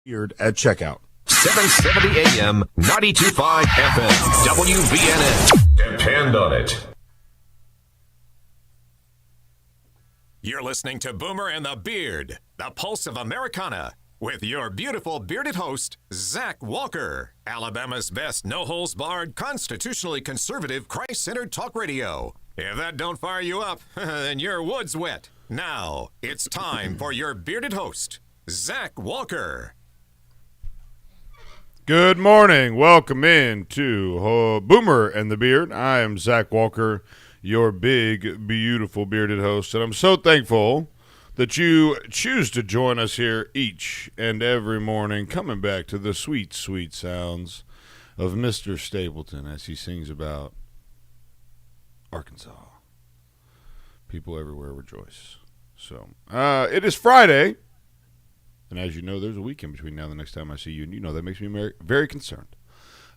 At checkout. 770 AM, 92.5 FM, WVNN. Depend on it. You're listening to Boomer and the Beard, the pulse of Americana, with your beautiful bearded host, Zach Walker, Alabama's best no-holds-barred, constitutionally conservative, Christ-centered talk radio. If that don't fire you up, then your wood's wet. Now, it's time for your bearded host, Zach Walker. Good morning. Welcome in to Boomer and the Beard. I am Zach Walker, your big, beautiful bearded host, and I'm so thankful that you choose to join us here each and every morning, coming back to the sweet, sweet sounds of Mr. Stapleton as he sings about Arkansas. People everywhere rejoice. So, it is Friday. And as you know, there's a weekend between now and the next time I see you. And you know that makes me very, very concerned.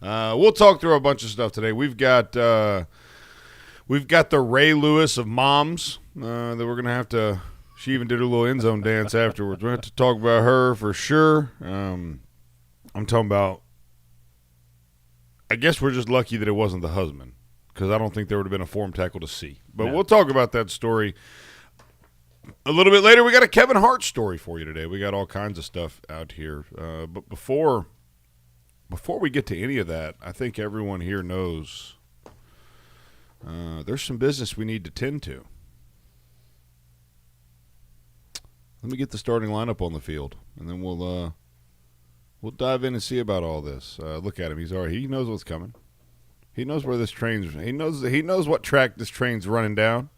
We'll talk through a bunch of stuff today. We've got the Ray Lewis of moms that we're going to have to – she even did a little end zone dance afterwards. We're going to have to talk about her for sure. I'm talking about – I guess we're just lucky that it wasn't the husband because I don't think there would have been a form tackle to see. But We'll talk about that story a little bit later. We got a Kevin Hart story for you today. We got all kinds of stuff out here. But before we get to any of that, I think everyone here knows there's some business we need to tend to. Let me get the starting lineup on the field, and then we'll dive in and see about all this. Look at him; he knows what's coming. He knows where this train's. He knows what track this train's running down.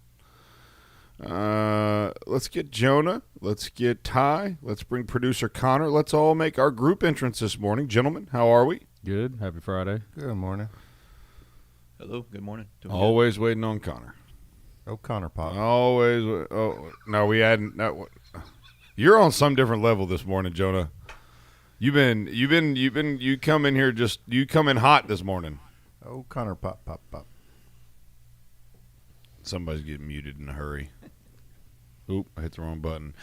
Let's get Jonah. Let's get Ty. Let's bring producer Connor. Let's all make our group entrance this morning. Gentlemen, how are we? Good. Happy Friday. Good morning. Hello. Good morning. Always waiting on Connor. Oh, Connor Pop. Always. Oh, no, we hadn't. No, you're on some different level this morning, Jonah. You come in here you come in hot this morning. Oh, Connor Pop. Somebody's getting muted in a hurry. Oop, I hit the wrong button.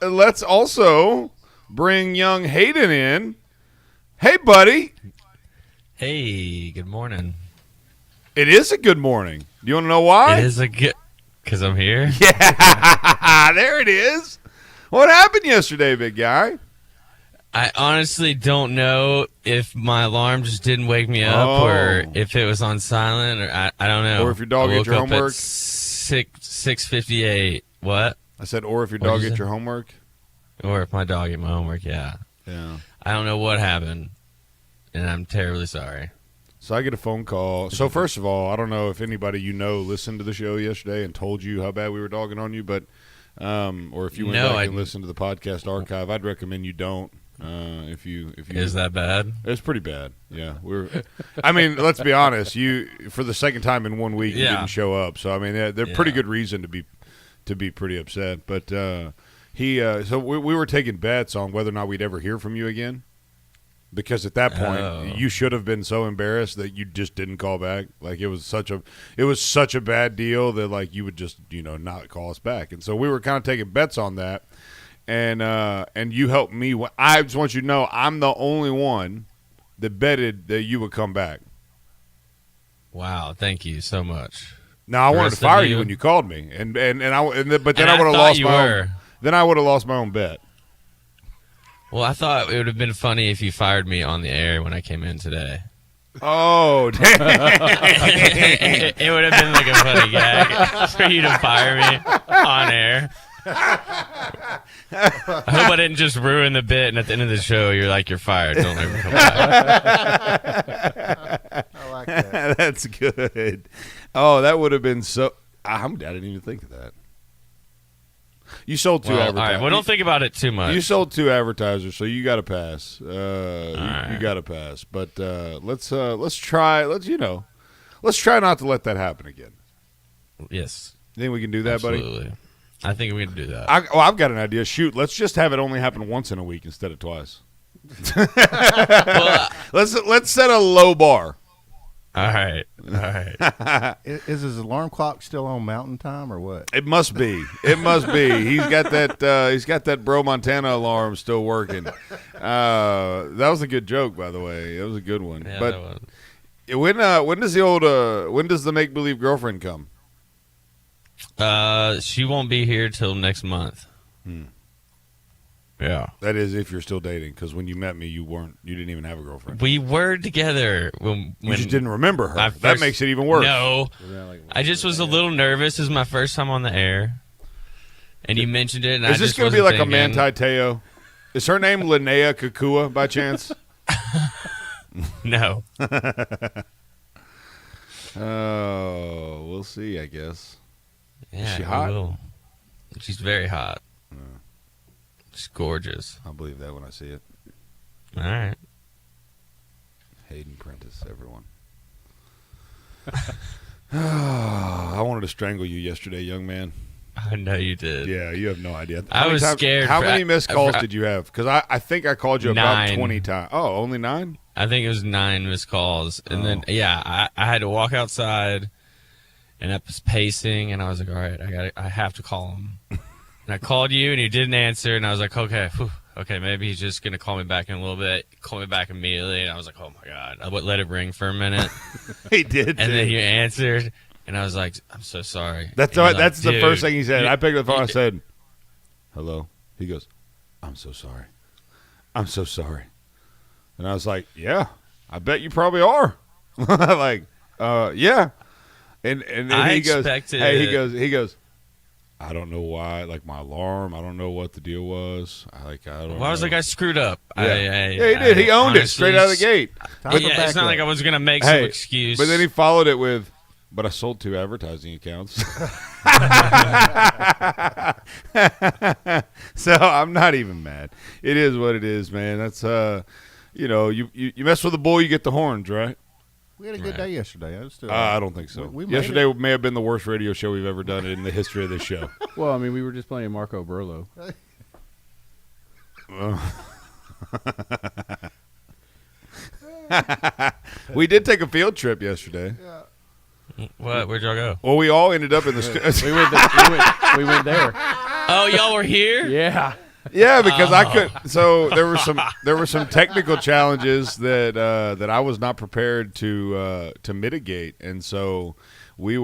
Let's also bring young Hayden in. Hey, buddy. Hey, good morning. It is a good morning. Do you want to know why? It is a good, because I'm here. Yeah, there it is. What happened yesterday, big guy? I honestly don't know if my alarm just didn't wake me up or if it was on silent or I don't know. Or if your dog ate your homework. 6:58. What? I said, or if your dog ate your homework. Or if my dog ate my homework, yeah. Yeah. I don't know what happened, and I'm terribly sorry. So I get a phone call. So first of all, I don't know if anybody listened to the show yesterday and told you how bad we were dogging on you, but or if you went back and listened to the podcast archive, I'd recommend you don't. If you is that bad? It's pretty bad. Yeah, I mean, let's be honest. You for the second time in 1 week you didn't show up. So I mean, they're pretty good reason to be pretty upset. But so we were taking bets on whether or not we'd ever hear from you again. Because at that point, you should have been so embarrassed that you just didn't call back. Like it was such a bad deal that like you would just not call us back. And so we were kind of taking bets on that. And you helped me. I just want you to know I'm the only one that betted that you would come back. Wow, thank you so much. Now I wanted to fire you when you called me, but then I would have lost my own. Then I would have lost my own bet. Well, I thought it would have been funny if you fired me on the air when I came in today. Oh, damn. It would have been like a funny gag for you to fire me on air. I hope I didn't just ruin the bit, and at the end of the show, you're fired. Don't ever come back. I like that. That's good. Oh, that would have been so. I didn't even think of that. You sold two advertisers. All right, well, don't think about it too much. You sold two advertisers, so you got to pass. You got to pass. But let's try. Let's try not to let that happen again. Yes. You think we can do that, Absolutely. buddy? I think we can do that. I've got an idea. Shoot, let's just have it only happen once in a week instead of twice. Well, Let's set a low bar. All right. Is his alarm clock still on Mountain Time or what? It must be. It must be. He's got that. He's got that Bro Montana alarm still working. That was a good joke, by the way. It was a good one. Yeah, but that was. when does the make believe girlfriend come? She won't be here till next month. Yeah. That is, if you're still dating, because when you met me, you didn't even have a girlfriend. We were together when You just didn't remember her. my That first- makes it even worse. No, I just was a little nervous. This is my first time on the air, and you mentioned it. And Is this going to be like a Manti Teo? Is her name Linnea Kakua by chance? No. Oh, we'll see, I guess. Yeah, she we hot? will. She's very hot. She's gorgeous. I'll believe that when I see it. All right. Hayden Prentice, everyone. I wanted to strangle you yesterday, young man. I know you did. Yeah, you have no idea. I was scared. How many missed calls did you have? Because I think I called you about 9. 20 times. Oh, only 9? I think it was 9 missed calls. And then, I had to walk outside, and I was pacing, and I was like, all right, I have to call him. And I called you, and you didn't answer, and I was like, okay, maybe he's just going to call me back in a little bit. Call me back immediately, and I was like, oh, my God. I let it ring for a minute. He did, And then you answered, and I was like, I'm so sorry. That's And you're that's like, the first "Dude, thing he said. you- I picked up the phone. I said, hello. He goes, I'm so sorry. I'm so sorry. And I was like, yeah, I bet you probably are. Like, yeah. And I he goes, expected- hey, he goes, I don't know why, like my alarm, I don't know what the deal was. I don't know. Well, I was like, I screwed up. Yeah, he did. He owned it straight out of the gate. Yeah, it's not like I was going to make some excuse. But then he followed it with, but I sold 2 advertising accounts. So I'm not even mad. It is what it is, man. That's you mess with the bull, you get the horns, right? We had a good day yesterday. I don't think so. We made Yesterday may have been the worst radio show we've ever done in the history of this show. Well, I mean, we were just playing Marco Burlo. We did take a field trip yesterday. What? Where'd y'all go? Well, we all ended up in the We went there. Oh, y'all were here? Yeah. Yeah, because I couldn't. So there were some technical challenges that I was not prepared to mitigate, and so we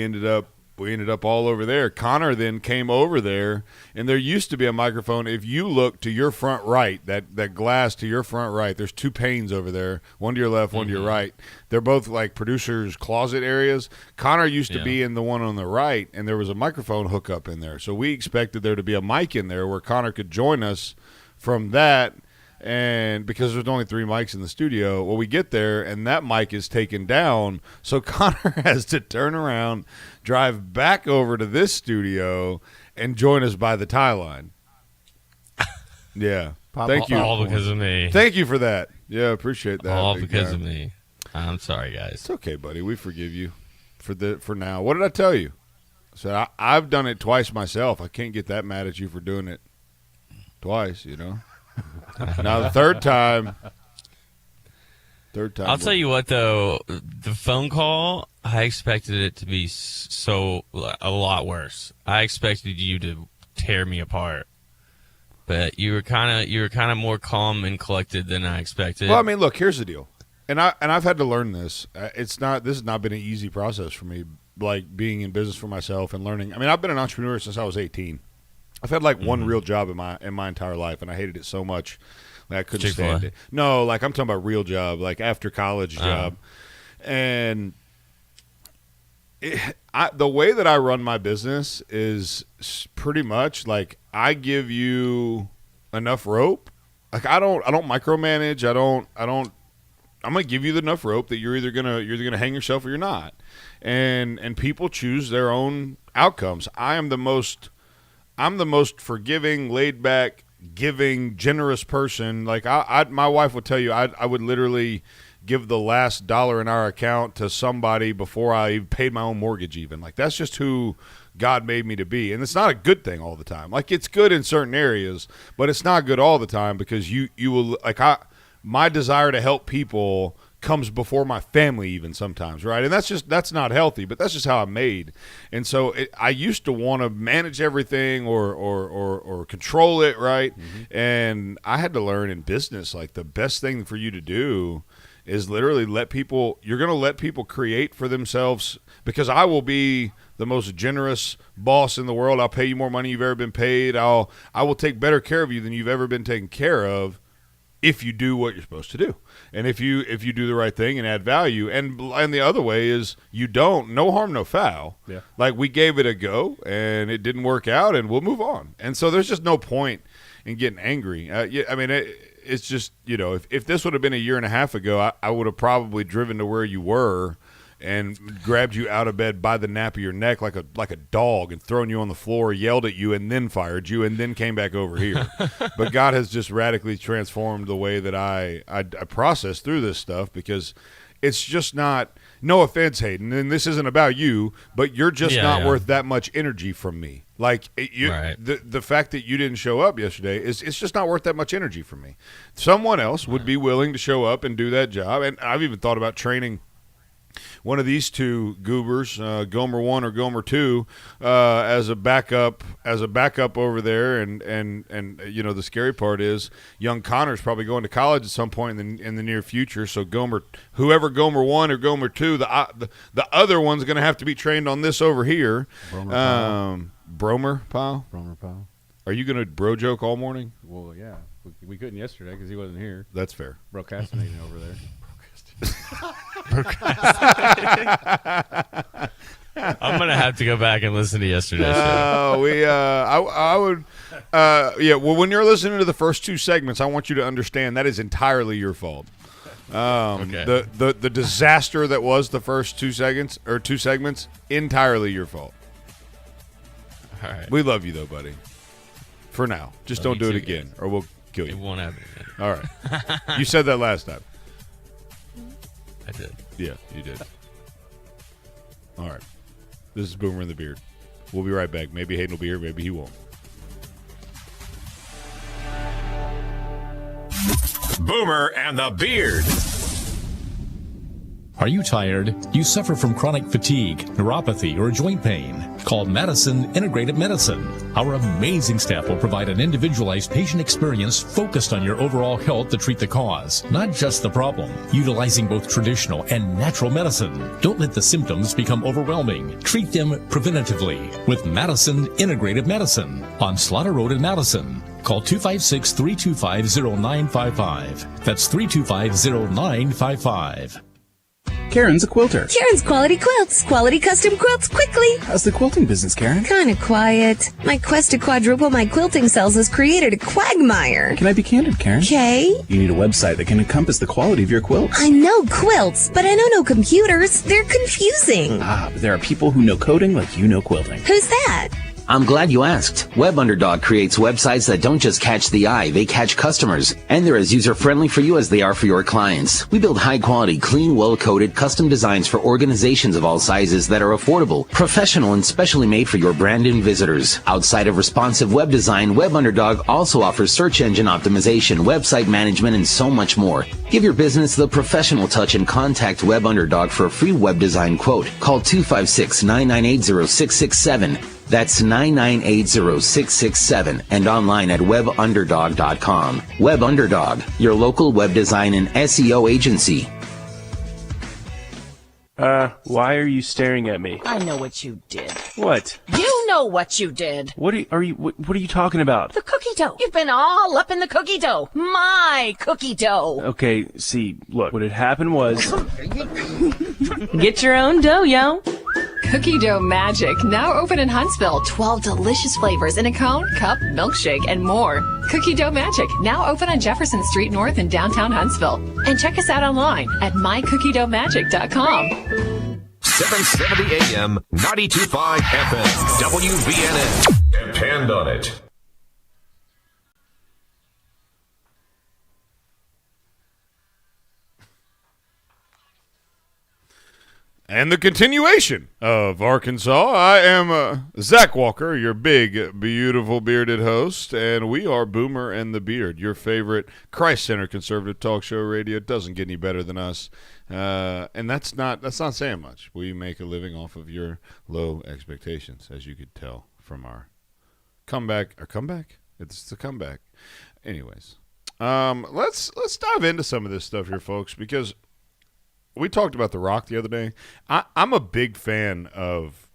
ended up all over there. Connor then came over there, and there used to be a microphone. If you look to your front right, that glass to your front right, there's 2 panes over there, one to your left, one to your right. They're both like producers' closet areas. Connor used to be in the one on the right, and there was a microphone hookup in there. So we expected there to be a mic in there where Connor could join us from that. And because there's only 3 mics in the studio, well, we get there and that mic is taken down. So Connor has to turn around, drive back over to this studio, and join us by the tie line. Yeah. Thank you. All because of me. Thank you for that. Yeah, appreciate that. All big because guy. of me. I'm sorry, guys. It's okay, buddy. We forgive you for now. What did I tell you? I said I've done it twice myself. I can't get that mad at you for doing it twice, Now the third time. I'll tell you what, though, the phone call, I expected it to be a lot worse. I expected you to tear me apart, but you were kind of more calm and collected than I expected. Well, I mean, look, here's the deal, and I've had to learn this. This has not been an easy process for me, like being in business for myself and learning. I mean, I've been an entrepreneur since I was 18. I've had like one real job in my entire life, and I hated it so much. Like, I couldn't stand it. No, like I'm talking about real job, like after college job. And the way that I run my business is pretty much like I give you enough rope. Like I don't micromanage. I'm gonna give you enough rope that you're either gonna hang yourself or you're not. And people choose their own outcomes. I'm the most forgiving, laid back, giving, generous person. Like my wife would tell you, I would literally give the last dollar in our account to somebody before I even paid my own mortgage even. Like that's just who God made me to be. And it's not a good thing all the time. Like it's good in certain areas, but it's not good all the time because you will my desire to help people comes before my family even sometimes, right? And that's not healthy, but that's just how I'm made. And so I used to want to manage everything or control it, right? And I had to learn in business, like the best thing for you to do is literally you're going to let people create for themselves, because I will be the most generous boss in the world. I'll pay you more money you've ever been paid. I will take better care of you than you've ever been taken care of if you do what you're supposed to do. And if you do the right thing and add value. And the other way is you don't, no harm, no foul. Yeah. Like we gave it a go and it didn't work out and we'll move on. And so there's just no point in getting angry. It's just, if this would have been a year and a half ago, I would have probably driven to where you were and grabbed you out of bed by the nape of your neck like a dog and thrown you on the floor, yelled at you, and then fired you, and then came back over here. But God has just radically transformed the way that I process through this stuff, because it's just not, no offense, Hayden, and this isn't about you, but you're just not worth that much energy from me. Like the fact that you didn't show up yesterday it's just not worth that much energy from me. Someone else would be willing to show up and do that job, and I've even thought about training one of these two goobers, Gomer 1 or Gomer 2, as a backup over there. And the scary part is young Connor's probably going to college at some point in the near future. So whoever Gomer 1 or Gomer 2, the other one's going to have to be trained on this over here. Bromer Powell. Are you going to bro joke all morning? Well, yeah. We couldn't yesterday because he wasn't here. That's fair. Procrastinating over there. I'm gonna have to go back and listen to yesterday's show. I would. Well, when you're listening to the first two segments, I want you to understand that is entirely your fault. Okay. The disaster that was the first two segments, entirely your fault. All right. We love you though, buddy. For now, just don't do it again, or we'll kill It you. won't happen again. All right. You said that last time. I did. Yeah, you did. All right. This is Boomer and the Beard. We'll be right back. Maybe Hayden will be here. Maybe he won't. Boomer and the Beard. Are you tired? You suffer from chronic fatigue, neuropathy, or joint pain? Call Madison Integrated Medicine. Our amazing staff will provide an individualized patient experience focused on your overall health to treat the cause, not just the problem, utilizing both traditional and natural medicine. Don't let the symptoms become overwhelming. Treat them preventatively with Madison Integrated Medicine on Slaughter Road in Madison. Call 256-325-0955. That's 325-0955. Karen's a quilter. Karen's Quality Quilts. Quality custom quilts quickly. How's the quilting business, Karen? Kind of quiet. My quest to quadruple my quilting sales has created a quagmire. Can I be candid, Karen? Okay. You need a website that can encompass the quality of your quilts. I know quilts, but I know no computers. They're confusing. But there are people who know coding like you know quilting. Who's that? I'm glad you asked. Web Underdog creates websites that don't just catch the eye, they catch customers. And they're as user-friendly for you as they are for your clients. We build high-quality, clean, well-coded, custom designs for organizations of all sizes that are affordable, professional, and specially made for your brand and visitors. Outside of responsive web design, Web Underdog also offers search engine optimization, website management, and so much more. Give your business the professional touch and contact Web Underdog for a free web design quote. Call 256-998-0667. That's 998-0667 and online at webunderdog.com. Web Underdog, your local web design and SEO agency. Why are you staring at me? I know what you did. What? You know what you did. What are you talking about? The cookie dough. You've been all up in the cookie dough. My cookie dough. Okay, see, look, what had happened was... Get your own dough, yo. Cookie Dough Magic, now open in Huntsville. 12 delicious flavors in a cone, cup, milkshake, and more. Cookie Dough Magic, now open on Jefferson Street North in downtown Huntsville. And check us out online at mycookiedoughmagic.com. 770 AM, 92.5 FM, WVNN. Depend on it. And the continuation of Arkansas. I am Zach Walker, your big, beautiful, bearded host, and we are Boomer and the Beard, your favorite Christ-centered conservative talk show radio. It doesn't get any better than us, and that's not saying much. We make a living off of your low expectations, as you could tell from our comeback. It's the comeback. Anyways, let's dive into some of this stuff here, folks, because we talked about The Rock the other day. I'm a big fan of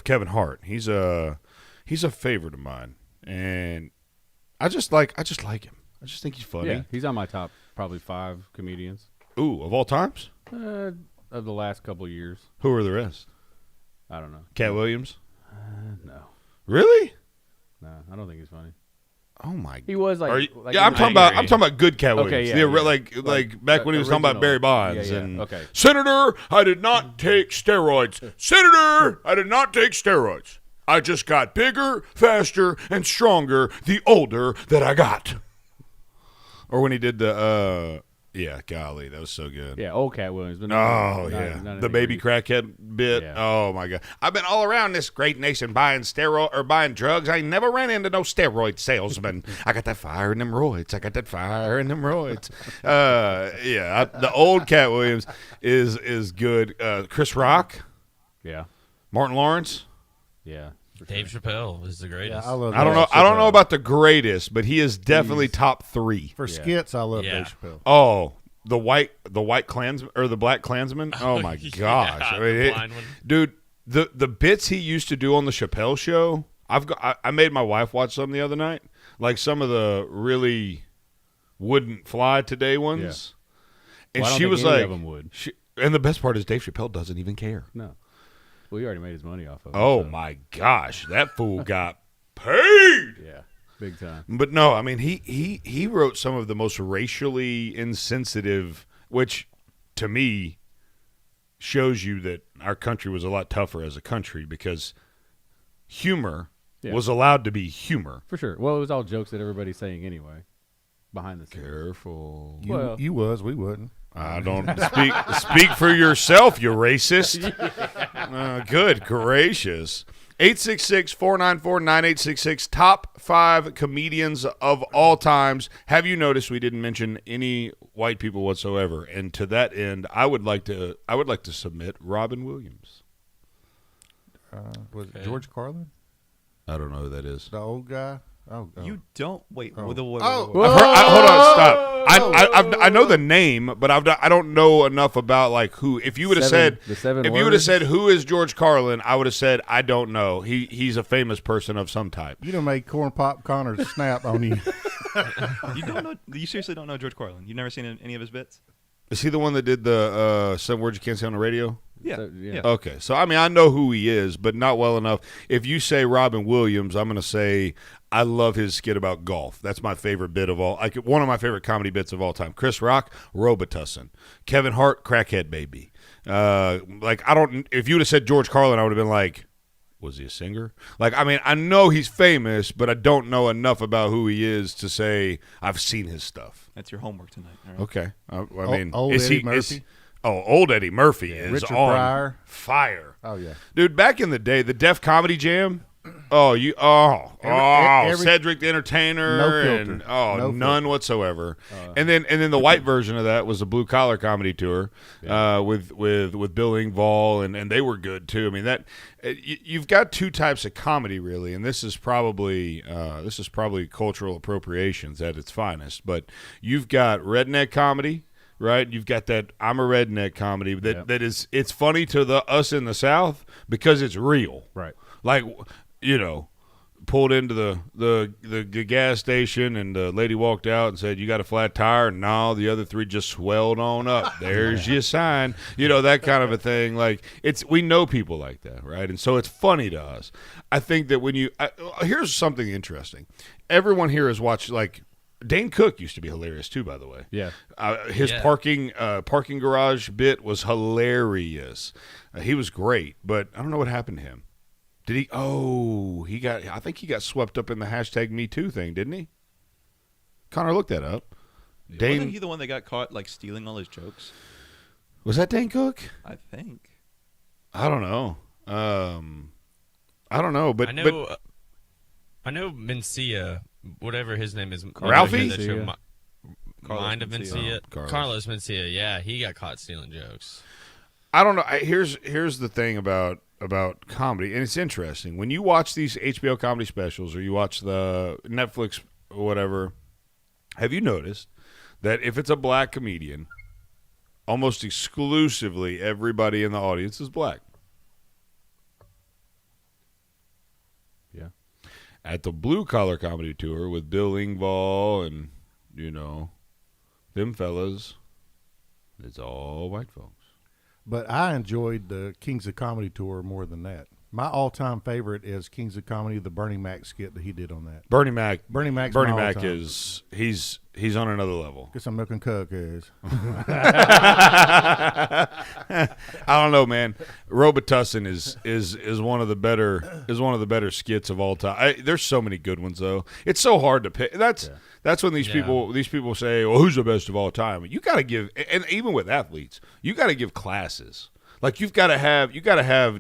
Kevin Hart. He's a favorite of mine, and I just like him. I just think he's funny. Yeah, he's on my top probably 5 comedians. Ooh, of all times? Of the last couple of years. Who are the rest? I don't know. Cat Williams? No. Really? No, I don't think he's funny. Oh my! He was like, I'm talking about good Cat Williams. Okay, yeah, like back when he was talking about Barry Bonds and okay. Senator, I did not take steroids. Senator, I did not take steroids. I just got bigger, faster, and stronger the older that I got. Or when he did the golly, that was so good. Yeah, old Cat Williams. But the baby crackhead bit. Yeah. Oh my God! I've been all around this great nation buying drugs. I never ran into no steroid salesman. I got that fire in them roids. The old Cat Williams is good. Chris Rock. Yeah. Martin Lawrence. Yeah. Dave Chappelle is the greatest. Yeah, I don't know about the greatest, but he is definitely top 3 for skits. I love Dave Chappelle. Oh, the white Klansman or the black Klansman. Oh my gosh, dude, the bits he used to do on the Chappelle show. I made my wife watch some the other night, like some of the really wouldn't fly today ones, and she was like, and the best part is Dave Chappelle doesn't even care. No. Well, he already made his money off of it. Oh, my gosh. That fool got paid. Yeah, big time. But no, I mean, he wrote some of the most racially insensitive, which to me shows you that our country was a lot tougher as a country because humor was allowed to be humor. For sure. Well, it was all jokes that everybody's saying anyway, behind the scenes. Careful. You was, we wouldn't. I don't speak for yourself, you racist. Good gracious. 866-494-9866. Top 5 comedians of all times. Have you noticed we didn't mention any white people whatsoever? And to that end, I would like to submit Robin Williams. Was it George Carlin? I don't know who that is. The old guy. Oh, you don't wait. Oh. Wait. Hold on, stop. I know the name, but I don't know enough about like who. If you would have said who is George Carlin, I would have said I don't know. He's a famous person of some type. You done made corn pop Connors snap on you. You don't know? You seriously don't know George Carlin? You've never seen any of his bits? Is he the one that did the some words you can't say on the radio? Yeah. Okay. So, I mean, I know who he is, but not well enough. If you say Robin Williams, I'm going to say I love his skit about golf. That's my favorite bit of all. One of my favorite comedy bits of all time. Chris Rock, Robitussin. Kevin Hart, Crackhead Baby. If you would have said George Carlin, I would have been like, was he a singer? I know he's famous, but I don't know enough about who he is to say I've seen his stuff. That's your homework tonight. All right. Okay. Old Eddie Murphy. Old Eddie Murphy is Richard on Pryor. fire. Oh yeah, dude. Back in the day, the Def Comedy Jam. Cedric the Entertainer, none whatsoever. And then the white version of that was the Blue Collar Comedy Tour with Bill Engvall, and they were good too. I mean you've got two types of comedy really, and this is probably cultural appropriations at its finest. But you've got redneck comedy. Right, you've got that I'm a redneck comedy that is it's funny to us in the South because it's real. Right, like pulled into the gas station and the lady walked out and said, "You got a flat tire?" And no, the other 3 just swelled on up. There's your sign. That kind of a thing. Like we know people like that, right? And so it's funny to us. I think that when here's something interesting. Everyone here has watched Dane Cook used to be hilarious too, by the way. Yeah, his parking garage bit was hilarious. He was great, but I don't know what happened to him. Did he? Oh, I think he got swept up in the hashtag Me Too thing, didn't he? Connor, look that up. Wasn't he the one that got caught stealing all his jokes? Was that Dane Cook? I think. I don't know. I don't know, but I know Mencia, whatever his name is. Ralphie? Mind of Mencia. Carlos. Carlos Mencia. Yeah, he got caught stealing jokes. I don't know. Here's the thing about comedy, and it's interesting. When you watch these HBO comedy specials or you watch the Netflix or whatever, have you noticed that if it's a black comedian, almost exclusively everybody in the audience is black? Yeah. At the Blue Collar Comedy Tour with Bill Engvall and, them fellas, it's all white folks. But I enjoyed the Kings of Comedy tour more than that. My all-time favorite is Kings of Comedy, the Bernie Mac skit that he did on that. Bernie Mac all-time. is he's on another level. Get some milk and cookies. I don't know, man. Robitussin is one of the better skits of all time. There's so many good ones though. It's so hard to pick. That's when these people say, "Well, who's the best of all time?" You got to give, and even with athletes, you got to give classes. Like you got to have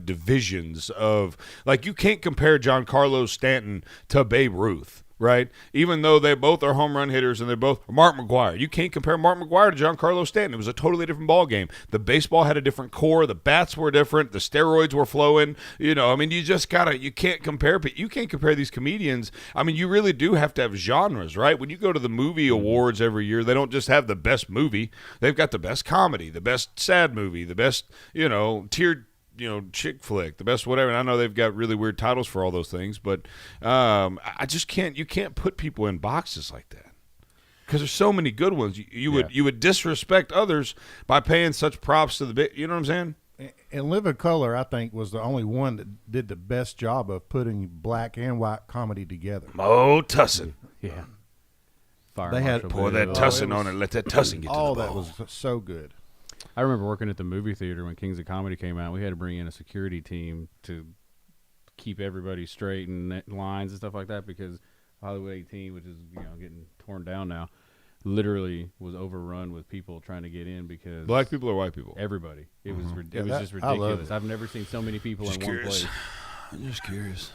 divisions of, like, you can't compare Giancarlo Stanton to Babe Ruth, right? Even though they both are home run hitters and they're both Mark McGwire. You can't compare Mark McGwire to Giancarlo Stanton. It was a totally different ball game. The baseball had a different core. The bats were different. The steroids were flowing. You can't compare. You can't compare these comedians. I mean, you really do have to have genres, right? When you go to the movie awards every year, they don't just have the best movie. They've got the best comedy, the best sad movie, the best, tiered, chick flick, the best whatever. And I know they've got really weird titles for all those things, but I just can't. You can't put people in boxes like that because there's so many good ones. You would disrespect others by paying such props to the bit. You know what I'm saying? And Living Color, I think, was the only one that did the best job of putting black and white comedy together. Mo Tussin. Yeah. They had pour that Tussin on it. Let that Tussin get to the ball. All that was so good. I remember working at the movie theater when Kings of Comedy came out. We had to bring in a security team to keep everybody straight and lines and stuff like that because Hollywood 18, which is getting torn down now, literally was overrun with people trying to get in because black people or white people? Everybody. It was just ridiculous. I've never seen so many people in one place. I'm just curious.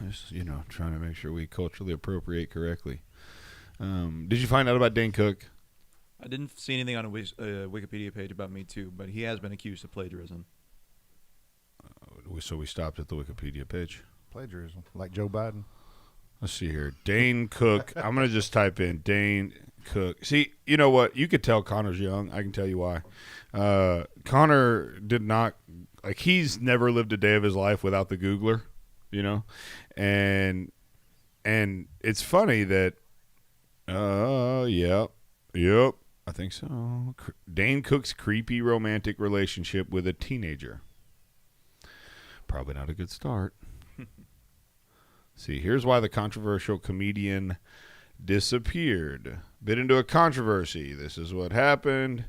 Just trying to make sure we culturally appropriate correctly. Did you find out about Dane Cook? I didn't see anything on a Wikipedia page about Me Too, but he has been accused of plagiarism. So we stopped at the Wikipedia page. Plagiarism, like Joe Biden. Let's see here. Dane Cook. I'm going to just type in Dane Cook. See, you know what? You could tell Connor's young. I can tell you why. Connor did not, he's never lived a day of his life without the Googler, And it's funny that, yep. I think so. Dane Cook's creepy romantic relationship with a teenager. Probably not a good start. See, here's why the controversial comedian disappeared. Bit into a controversy. This is what happened.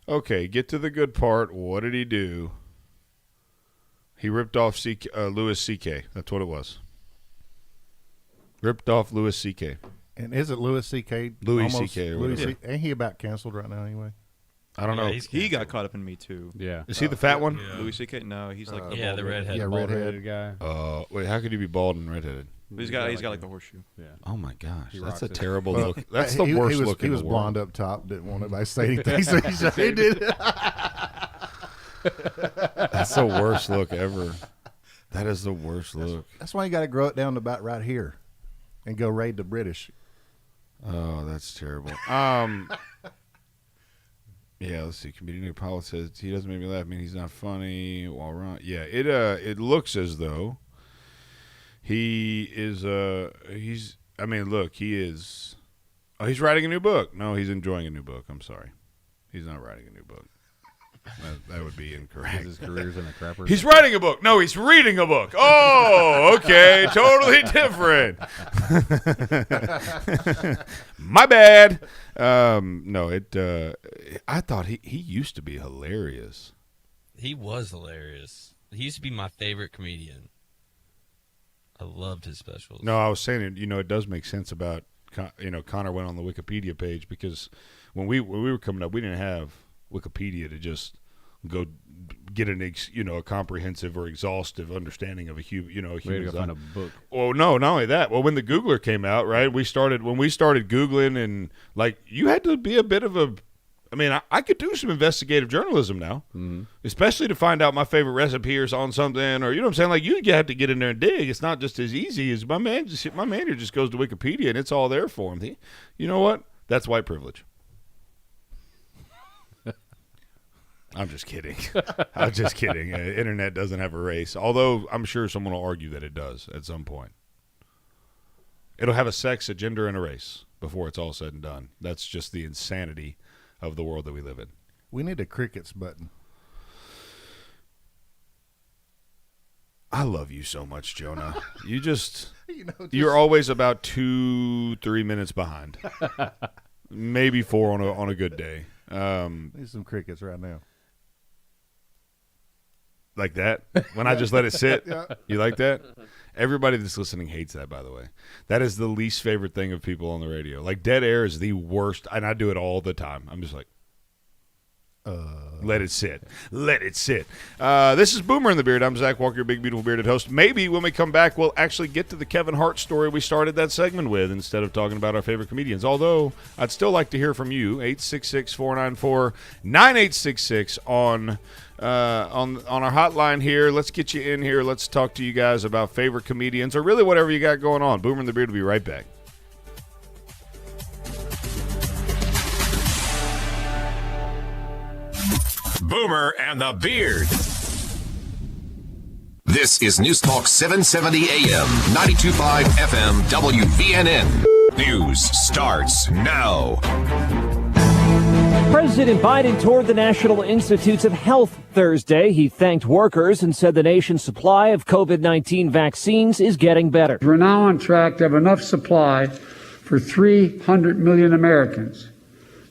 Okay, get to the good part. What did he do? He ripped off Louis C.K. That's what it was. Ripped off Louis C.K. And is it Louis C.K.? Louis C.K. Ain't he about canceled right now anyway? I don't know. He got caught up in Me Too. Yeah. Is he the fat one? Yeah. Louis C.K.? No, he's like the redhead. Yeah, redhead guy. Wait, how could he be bald and redheaded? He's got like the horseshoe. Yeah. Oh my gosh, that's a it. terrible look. That's the worst look in the world. He was blonde up top. Didn't want anybody to say anything, so he did. That's the worst look ever. That is the worst look. That's why you got to grow it down to about right here, and go raid the British. Oh, that's terrible. Yeah, let's see. Comedian Apollo says he doesn't make me laugh. I mean, he's not funny. While wrong. Yeah, it looks as though he is. He's. I mean, look, he is. Oh, he's writing a new book. No, he's enjoying a new book. I'm sorry, he's not writing a new book. That would be incorrect. His career's in the crapper. He's writing a book. No, he's reading a book. Oh, okay. Totally different. My bad. No, I thought he used to be hilarious. He was hilarious. He used to be my favorite comedian. I loved his specials. No, I was saying it does make sense about, Connor went on the Wikipedia page because when we were coming up, we didn't have Wikipedia to just go get a comprehensive or exhaustive understanding of a human. Way to go find a book. Well, no, not only that. Well, when the Googler came out, right? When we started Googling, and like you had to be a bit of a. I mean, I could do some investigative journalism now, especially to find out my favorite recipe or on something, or you know what I'm saying. Like you have to get in there and dig. It's not just as easy as my man here just goes to Wikipedia and it's all there for him. You know what? That's white privilege. I'm just kidding. I'm just kidding. Internet doesn't have a race, although I'm sure someone will argue that it does at some point. It'll have a sex, a gender, and a race before it's all said and done. That's just the insanity of the world that we live in. We need a crickets button. I love you so much, Jonah. You you're always about 2-3 minutes behind. Maybe 4 on a good day. Need some crickets right now. Like that? When I just let it sit? Yeah. You like that? Everybody that's listening hates that, by the way. That is the least favorite thing of people on the radio. Like, dead air is the worst, and I do it all the time. I'm just like, let it sit. Let it sit. This is Boomer and the Beard. I'm Zach Walker, your big, beautiful, bearded host. Maybe when we come back, we'll actually get to the Kevin Hart story we started that segment with instead of talking about our favorite comedians. Although, I'd still like to hear from you. 866-494-9866 on our hotline here. Let's get you in here. Let's talk to you guys about favorite comedians or really whatever you got going on. Boomer and the Beard will be right back. Boomer and the Beard. This is News Talk 770 AM, 92.5 FM, WVNN. News starts now. President Biden toured the National Institutes of Health Thursday. He thanked workers and said the nation's supply of COVID-19 vaccines is getting better. We're now on track to have enough supply for 300 million Americans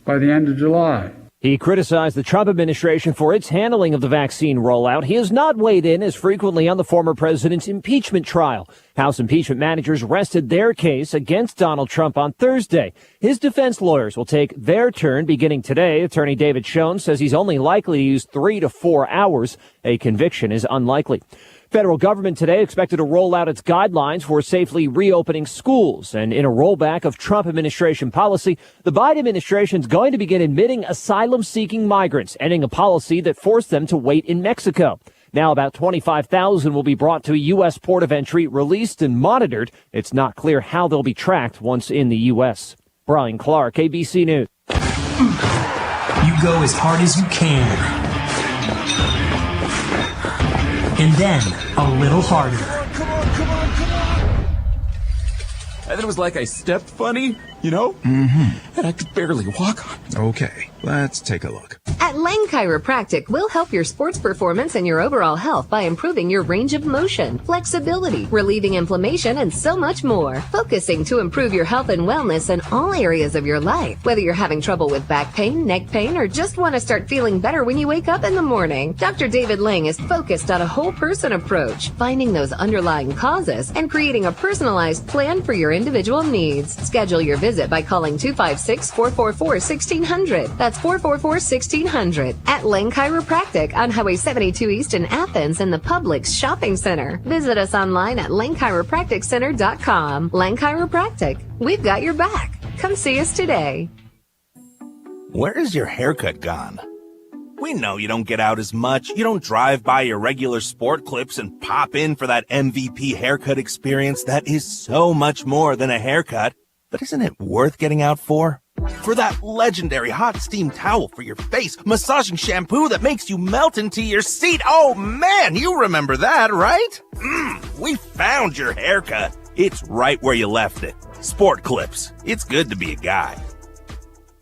by the end of July. He criticized the Trump administration for its handling of the vaccine rollout. He has not weighed in as frequently on the former president's impeachment trial. House impeachment managers rested their case against Donald Trump on Thursday. His defense lawyers will take their turn beginning today. Attorney David Schoen says he's only likely to use 3 to 4 hours. A conviction is unlikely. Federal government today expected to roll out its guidelines for safely reopening schools. And in a rollback of Trump administration policy, the Biden administration is going to begin admitting asylum-seeking migrants, ending a policy that forced them to wait in Mexico. Now about 25,000 will be brought to a U.S. port of entry, released and monitored. It's not clear how they'll be tracked once in the U.S. Brian Clark, ABC News. You go as hard as you can. And then a little harder. And then it was like I stepped funny, you know? Mm-hmm. And I could barely walk on it. Okay, let's take a look. At Lang Chiropractic, we'll help your sports performance and your overall health by improving your range of motion, flexibility, relieving inflammation, and so much more. Focusing to improve your health and wellness in all areas of your life. Whether you're having trouble with back pain, neck pain, or just want to start feeling better when you wake up in the morning, Dr. David Lang is focused on a whole person approach, finding those underlying causes and creating a personalized plan for your individual needs. Schedule your visit by calling 256-444-1600. That's 444-1600 at Lang Chiropractic on Highway 72 East in Athens in the Publix Shopping Center. Visit us online at langchiropracticcenter.com. Lang Chiropractic, we've got your back. Come see us today. Where is your haircut gone? We know you don't get out as much. You don't drive by your regular Sport Clips and pop in for that MVP haircut experience that is so much more than a haircut. But isn't it worth getting out for? For that legendary hot steam towel for your face, massaging shampoo that makes you melt into your seat. Oh man, you remember that, right? We found your haircut. It's right where you left it. Sport Clips. It's good to be a guy.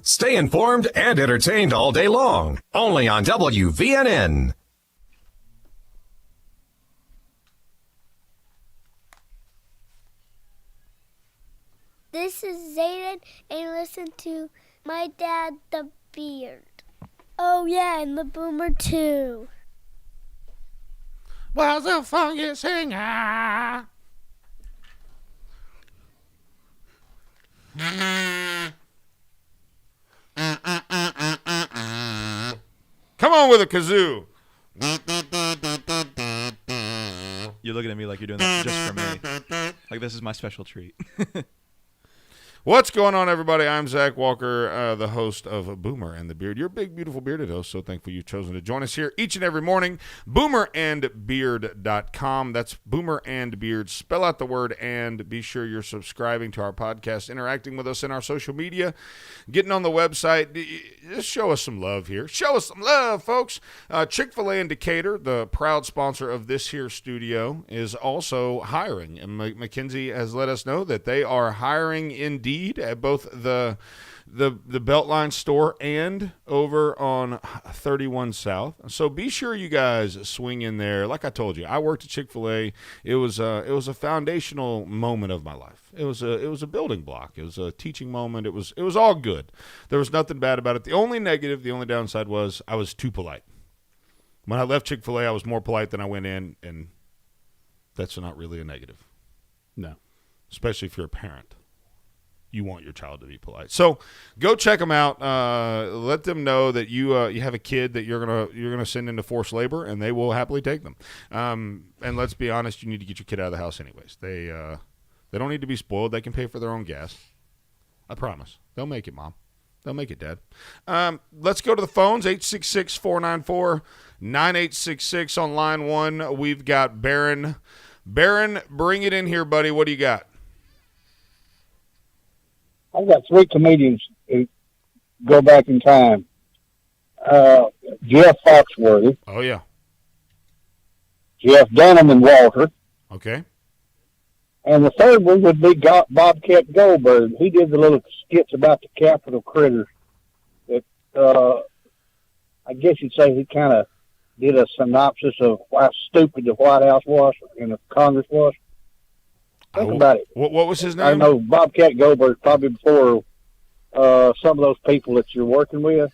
Stay informed and entertained all day long. Only on WVNN. This is Zayden, and listen to my dad, the Beard. Oh yeah, and the Boomer too. Was a funky singer. Come on with a kazoo. You're looking at me like you're doing that just for me. Like this is my special treat. What's going on, everybody? I'm Zach Walker, the host of Boomer and the Beard, your big, beautiful bearded host. So thankful you've chosen to join us here each and every morning. Boomerandbeard.com. That's Boomer and Beard. Spell out the word and. Be sure you're subscribing to our podcast, interacting with us in our social media, getting on the website. Just show us some love here. Show us some love, folks. Chick-fil-A in Decatur, the proud sponsor of this here studio, is also hiring. And McKinsey has let us know that they are hiring indeed at both the Beltline store and over on 31 South. So be sure you guys swing in there. Like I told you, I worked at Chick-fil-A. It was a foundational moment of my life. It was a building block. It was a teaching moment. It was all good. There was nothing bad about it. The only negative, the only downside was I was too polite. When I left Chick-fil-A, I was more polite than I went in, and that's not really a negative. No. Especially if you're a parent. You want your child to be polite. So go check them out. Let them know that you have a kid that you're gonna send into forced labor, and they will happily take them. And let's be honest, you need to get your kid out of the house anyways. They don't need to be spoiled. They can pay for their own gas. I promise. They'll make it, Mom. They'll make it, Dad. Let's go to the phones. 866-494-9866 on line one. We've got Barron. Barron, bring it in here, buddy. What do you got? I've got three comedians who go back in time. Jeff Foxworthy. Oh, yeah. Jeff Dunham and Walter. Okay. And the third one would be Bobcat Goldberg. He did the little skits about the Capitol critters. That I guess you'd say he kind of did a synopsis of how stupid the White House was and the Congress was. Think about it. What was his name? I know Bobcat Goldberg probably before some of those people that you're working with.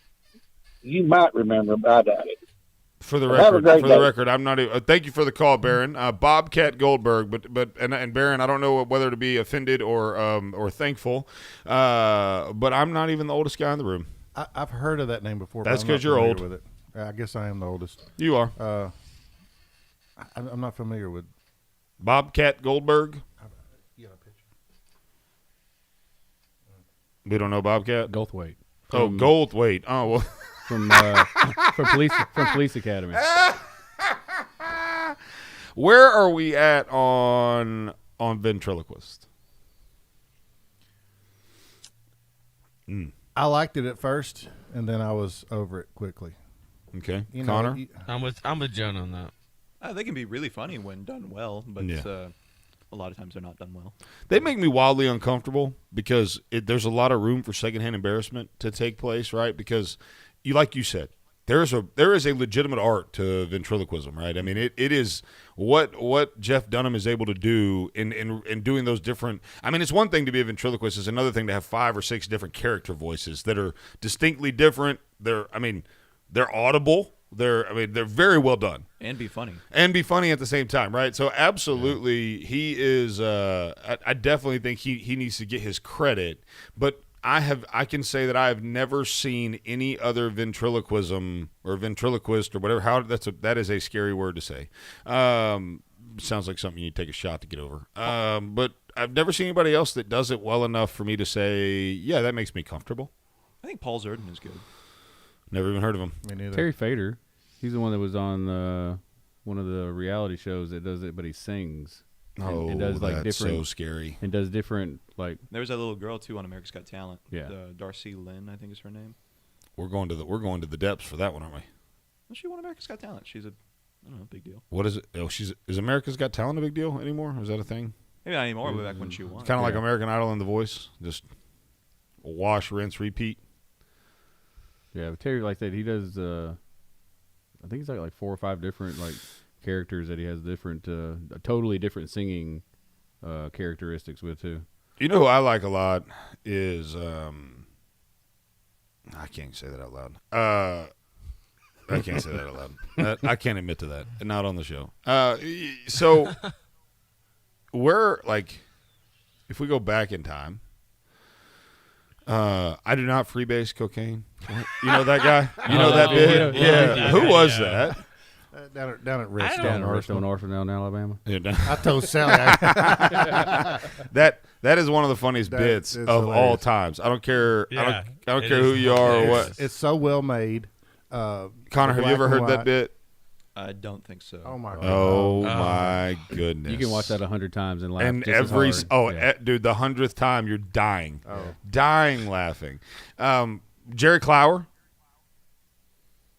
You might remember, but I doubt it. For the record, I'm not. Thank you for the call, Barron. Bobcat Goldberg, but Barron, I don't know whether to be offended or thankful, but I'm not even the oldest guy in the room. I've heard of that name before. That's because you're old. With it. I guess I am the oldest. You are. I'm not familiar with Bobcat Goldberg. We don't know Bobcat? Goldthwait. Oh, Goldthwait. Oh, well. from Police Academy. Where are we at on ventriloquist? I liked it at first, and then I was over it quickly. Okay, Connor? I'm with Joan on that. They can be really funny when done well, but a lot of times they're not done well. They make me wildly uncomfortable because there's a lot of room for secondhand embarrassment to take place, right? Because, like you said, there is a legitimate art to ventriloquism, right? I mean, it is what Jeff Dunham is able to do in doing those different. I mean, it's one thing to be a ventriloquist; it's another thing to have 5 or 6 different character voices that are distinctly different. They're audible. They're very well done. And be funny. And be funny at the same time, right? So absolutely, he is. I definitely think he needs to get his credit. But I can say that I have never seen any other ventriloquism or ventriloquist or whatever. That is a scary word to say. Sounds like something you take a shot to get over. But I've never seen anybody else that does it well enough for me to say, yeah, that makes me comfortable. I think Paul Zerden is good. Never even heard of him. Me neither. Terry Fader. He's the one that was on one of the reality shows that does it, but he sings. And does like that's different, so scary. And does different like. There was that little girl too on America's Got Talent. Yeah. Darcy Lynn, I think is her name. We're going to the depths for that one, aren't we? Well, she won America's Got Talent. She's big deal. What is it? Oh, is America's Got Talent a big deal anymore? Is that a thing? Maybe not anymore, but back when she won. Kind of like American Idol and The Voice, just wash, rinse, repeat. Yeah, but Terry, like that, he does. I think he's like 4 or 5 different like characters that he has different, totally different singing characteristics with too. You know who I like a lot is I can't say that out loud. I can't say that out loud. I can't admit to that. Not on the show. So we're like, if we go back in time. I do not freebase cocaine. You know that guy? You know that bit? Yeah. Who was that? Down at Redstone, Down at Redstone, Arsenal. Arsenal, Alabama. Yeah, I told Sally. that is one of the funniest That bits is of hilarious. all times. I don't care. Yeah, I don't it care is who you are or hilarious. what. It's so well made. Connor, have you black ever and heard that white. bit? I don't think so. Oh my god! Oh my goodness! You can watch that 100 times and laugh. And just as every hard. dude, the 100th time you're dying, dying laughing. Jerry Clower.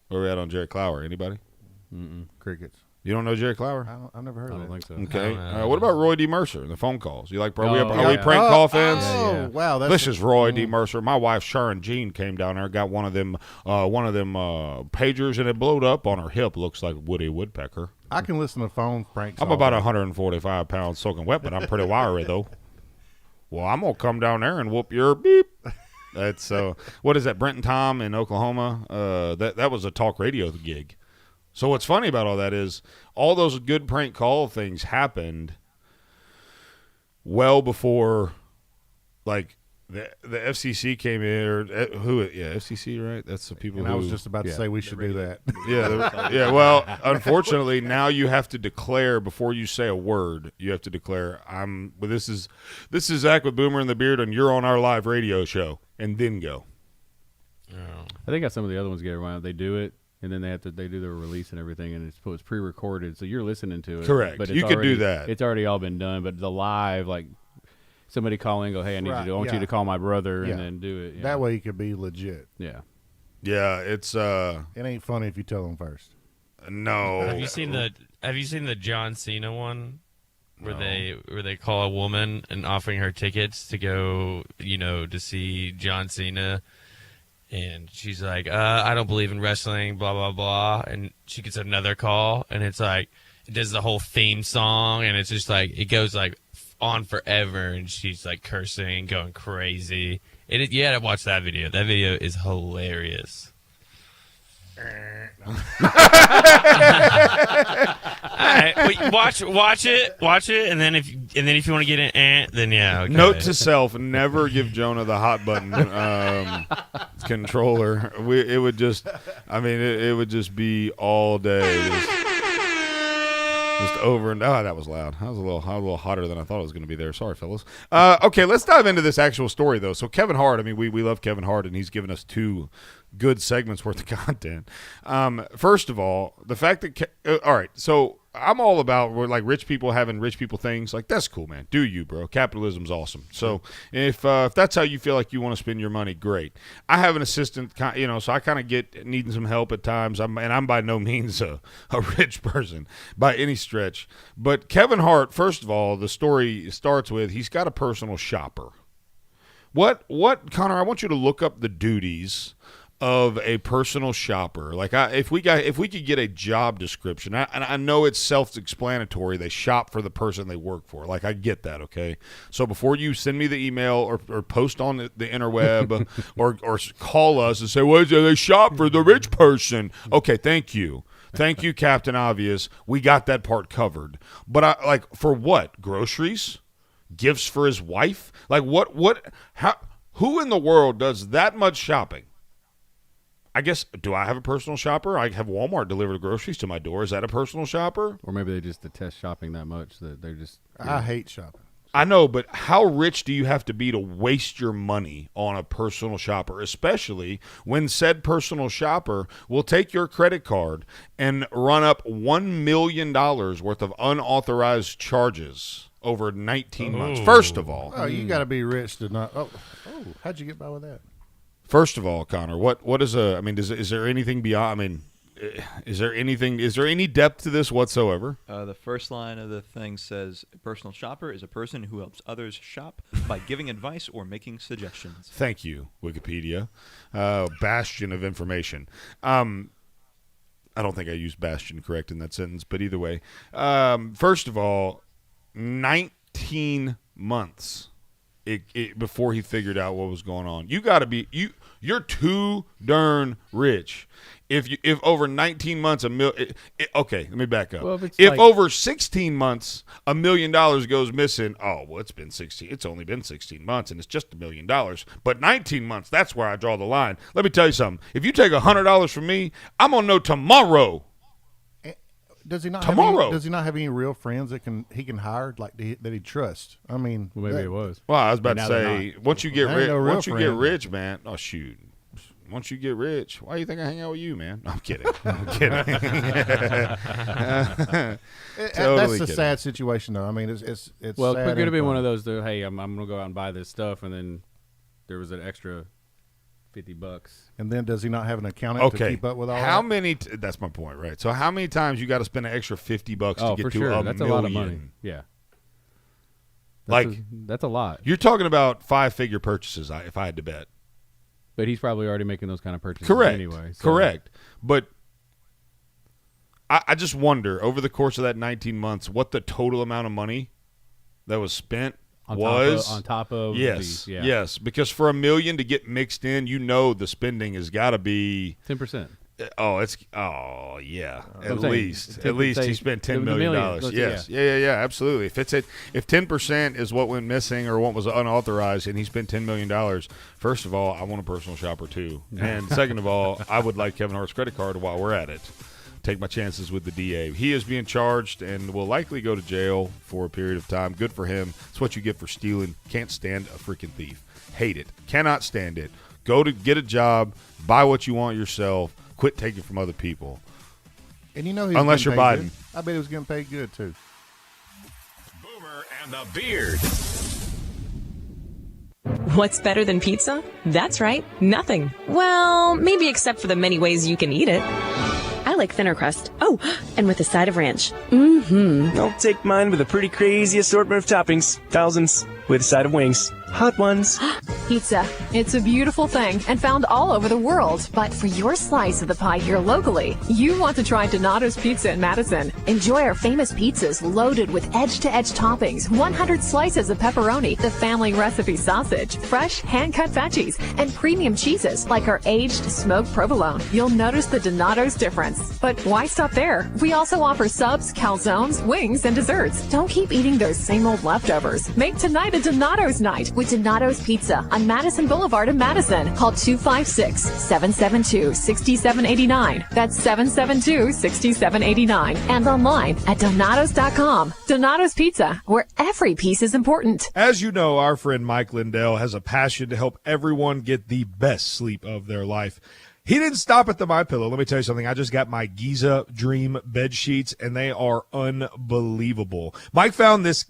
Where are we at on Jerry Clower? Anybody? Crickets. You don't know Jerry Clower? I've never heard of don't that. think so. Okay. What about Roy D. Mercer and the phone calls? You like? Are we yeah. prank call fans? Oh, wow! This is Roy D. Mercer. My wife Sharon Jean came down there, got one of them pagers, and it blowed up on her hip. Looks like Woody Woodpecker. I can listen to phone pranks. I'm all about day. 145 pounds soaking wet, but I'm pretty wiry though. Well, I'm gonna come down there and whoop your beep. That's what is that? Brent and Tom in Oklahoma. That was a talk radio gig. So what's funny about all that is all those good prank call things happened well before, like the FCC came in or FCC, right? That's the people. And I was just about to say we should do that. Yeah. Well, unfortunately, now you have to declare before you say a word. You have to declare this is Zach with Boomer and the Beard, and you're on our live radio show, and then go. I think some of the other ones get around. They do it, and then they do their release and everything, and it's pre-recorded, so you're listening to it. Correct. But You could do that. It's already all been done, but the live, like somebody call in, and go, hey, I want you to call my brother, and then do it. That way you could be legit. Yeah. Yeah, it's It ain't funny if you tell them first. No. Have you seen the John Cena one where they call a woman and offering her tickets to go, to see John Cena, and she's like, I don't believe in wrestling, blah blah blah, and she gets another call, and it's like it does the whole theme song, and it's just like it goes like on forever, and she's like cursing, going crazy. You had to watch that video. That video is hilarious. All right, watch it, and then if you want to get in, then yeah. Okay. Note to self: never give Jonah the hot button controller. It would just be all day, just over and that was loud. That was a little hotter than I thought it was going to be there. Sorry, fellas. Okay, let's dive into this actual story though. So Kevin Hart. I mean, we love Kevin Hart, and he's given us 2 good segments worth of content. First of all, the fact that all right, so I'm all about like rich people having rich people things. Like that's cool, man. Do you, bro? Capitalism's awesome. So if that's how you feel like you want to spend your money, great. I have an assistant, so I kind of get needing some help at times. I'm by no means a rich person by any stretch. But Kevin Hart, first of all, the story starts with he's got a personal shopper. What, Connor? I want you to look up the duties of a personal shopper. Like if we could get a job description, I know it's self-explanatory. They shop for the person they work for. Like I get that. Okay, so before you send me the email or post on the interweb or call us and say, well, they shop for the rich person. Okay, thank you, Captain Obvious. We got that part covered. But for what? Groceries, gifts for his wife. Like who in the world does that much shopping? I guess, do I have a personal shopper? I have Walmart deliver groceries to my door. Is that a personal shopper? Or maybe they just detest shopping that much that they're just... I hate shopping. I know, but how rich do you have to be to waste your money on a personal shopper, especially when said personal shopper will take your credit card and run up $1 million worth of unauthorized charges over 19 months? First of all... Oh, you got to be rich to not... Oh, how'd you get by with that? First of all, Connor, what is is there anything beyond? I mean, is there any depth to this whatsoever? The first line of the thing says, "A personal shopper is a person who helps others shop by giving advice or making suggestions." Thank you, Wikipedia, bastion of information. I don't think I used bastion correct in that sentence, but either way, first of all, 19 months. Before he figured out what was going on. You got to be you're too darn rich. If over 19 months okay, let me back up. Well, if over 16 months $1 million goes missing, it's only been 16 months and it's just $1 million. But 19 months, that's where I draw the line. Let me tell you something. If you take $100 from me, I'm gonna know tomorrow Does he not tomorrow. Does he not have any real friends that he can hire that he trusts? I mean, well, maybe it was. Well, I was about to say, once you get rich, man. Oh shoot. Once you get rich, why do you think I hang out with you, man? I'm kidding. I'm kidding. That's a sad situation, though. I mean, it's well, sad it could have been fun. one of those. Hey, I'm gonna go out and buy this stuff, and then there was an extra $50. And then does he not have an accountant to keep up with all how that? many? That's my point, right? So how many times you got to spend an extra $50 to get for to sure. a That's million? A lot of money. Yeah. That's a lot. You're talking about 5-figure purchases, if I had to bet. But he's probably already making those kind of purchases anyway. So. Correct. But I just wonder, over the course of that 19 months, what the total amount of money that was spent on top of yes, these, yeah. Yes, because for $1 million to get mixed in, the spending has got to be 10%. Yeah. At least he spent $10 million. Yes, yeah, absolutely. If 10% is what went missing or what was unauthorized, and he spent $10 million, first of all, I want a personal shopper too, and second of all, I would like Kevin Hart's credit card while we're at it. Take my chances with the DA. He is being charged and will likely go to jail for a period of time. Good for him. It's what you get for stealing. Can't stand a freaking thief. Hate it. Cannot stand it. Go to get a job. Buy what you want yourself. Quit taking from other people. And you know, unless you're Biden. Good. I bet he was getting paid good too. Boomer and the Beard. What's better than pizza? That's right, nothing. Well, maybe except for the many ways you can eat it. I like thinner crust. Oh, and with a side of ranch. I'll take mine with a pretty crazy assortment of toppings. Thousands. With a side of wings. Hot ones. Pizza. It's a beautiful thing and found all over the world. But for your slice of the pie here locally, you want to try Donato's Pizza in Madison. Enjoy our famous pizzas loaded with edge-to-edge toppings, 100 slices of pepperoni, the family recipe sausage, fresh hand-cut veggies, and premium cheeses like our aged smoked provolone. You'll notice the Donato's difference. But why stop there? We also offer subs, calzones, wings, and desserts. Don't keep eating those same old leftovers. Make tonight a Donato's night with Donato's Pizza on Madison Boulevard in Madison. Call 256-772-6789. That's 772-6789. And online at Donatos.com. Donato's Pizza, where every piece is important. As you know, our friend Mike Lindell has a passion to help everyone get the best sleep of their life. He didn't stop at the MyPillow. Let me tell you something. I just got my Giza Dream bed sheets, and they are unbelievable. Mike found this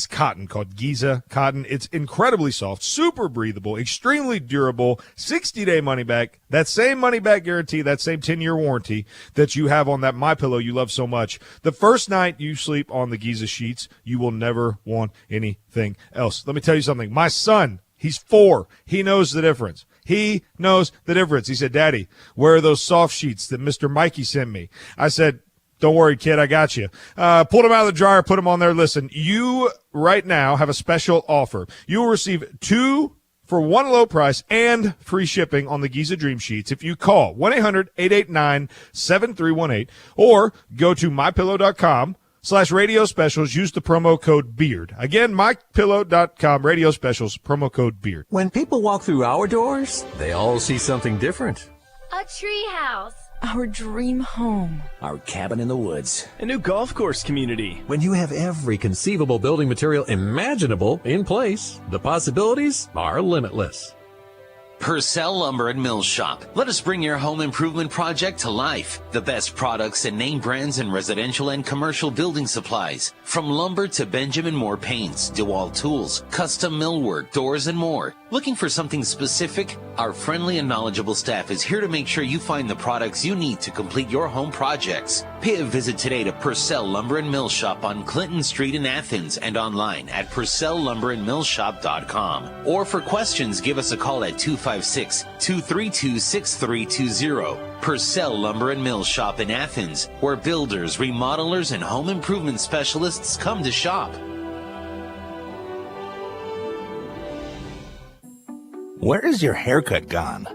cotton called Giza cotton. It's incredibly soft, super breathable, extremely durable, 60-day money back. That same money back guarantee, that same 10-year warranty that you have on that MyPillow you love so much. The first night you sleep on the Giza sheets, you will never want anything else. Let me tell you something. My son, he's 4. He knows the difference. He knows the difference. He said, Daddy, where are those soft sheets that Mr. Mikey sent me? I said, don't worry, kid, I got you. Pulled them out of the dryer, put them on there. Listen, you right now have a special offer. You will receive 2 for 1 low price and free shipping on the Giza Dream Sheets if you call 1-800-889-7318 or go to mypillow.com/radio specials. Use the promo code BEARD. Again, mypillow.com, radio specials, promo code BEARD. When people walk through our doors, they all see something different. A treehouse. Our dream home. Our cabin in the woods. A new golf course community. When you have every conceivable building material imaginable in place, the possibilities are limitless. Purcell Lumber and Mill Shop. Let us bring your home improvement project to life. The best products and name brands in residential and commercial building supplies. From lumber to Benjamin Moore paints, DeWalt tools, custom millwork, doors, and more. Looking for something specific? Our friendly and knowledgeable staff is here to make sure you find the products you need to complete your home projects. Pay a visit today to Purcell Lumber and Mill Shop on Clinton Street in Athens and online at PurcellLumberandMillShop.com. Or for questions, give us a call at 256-232-6320. Purcell Lumber and Mill Shop in Athens, where builders, remodelers, and home improvement specialists come to shop. Where is your haircut gone?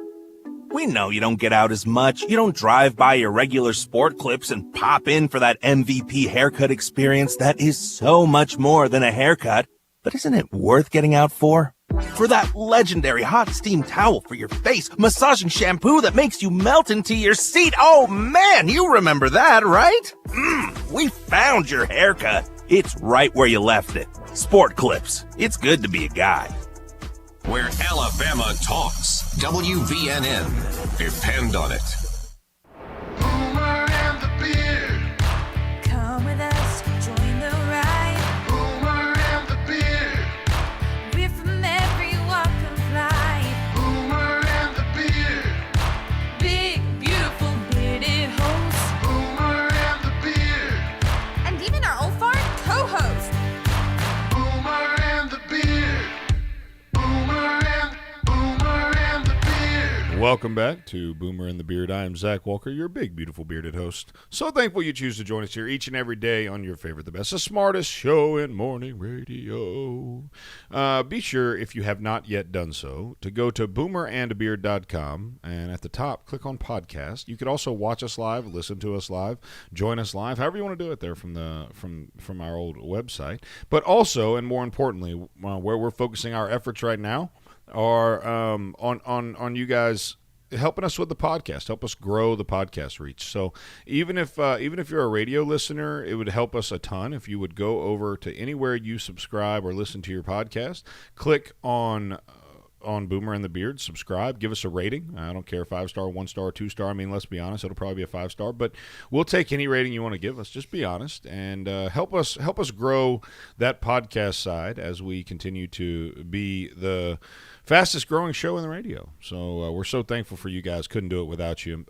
We know you don't get out as much, you don't drive by your regular sport clips and pop in for that MVP haircut experience that is so much more than a haircut. But isn't it worth getting out for? For that legendary hot steam towel for your face, massaging shampoo that makes you melt into your seat. Oh man, you remember that, right? We found your haircut. It's right where you left it. Sport Clips. It's good to be a guy. Where Alabama talks. WVNN. Depend on it. Boomer and the Beard. Come with us, join the ride. Boomer and the Beard. We're from every walk of life. Boomer and the Beard. Big, beautiful, bearded hosts. Boomer and the Beard. And even our old fart co-host. Boomer and the Beard. Boomer and the Beard. Welcome back to Boomer and the Beard. I am Zach Walker, your big, beautiful bearded host. So thankful you choose to join us here each and every day on your favorite, the best, the smartest show in morning radio. Be sure, if you have not yet done so, to go to boomerandbeard.com, and at the top, click on podcast. You could also watch us live, listen to us live, join us live, however you want to do it there from our old website. But also, and more importantly, where we're focusing our efforts right now, are on you guys helping us with the podcast, help us grow the podcast reach. So even if you're a radio listener, it would help us a ton if you would go over to anywhere you subscribe or listen to your podcast, click on Boomer and the Beard, subscribe, give us a rating. I don't care, 5-star, 1-star, 2-star. I mean, let's be honest, it'll probably be a 5-star, but we'll take any rating you want to give us. Just be honest and help us grow that podcast side as we continue to be the fastest growing show in the radio. So we're so thankful for you guys. Couldn't do it without you.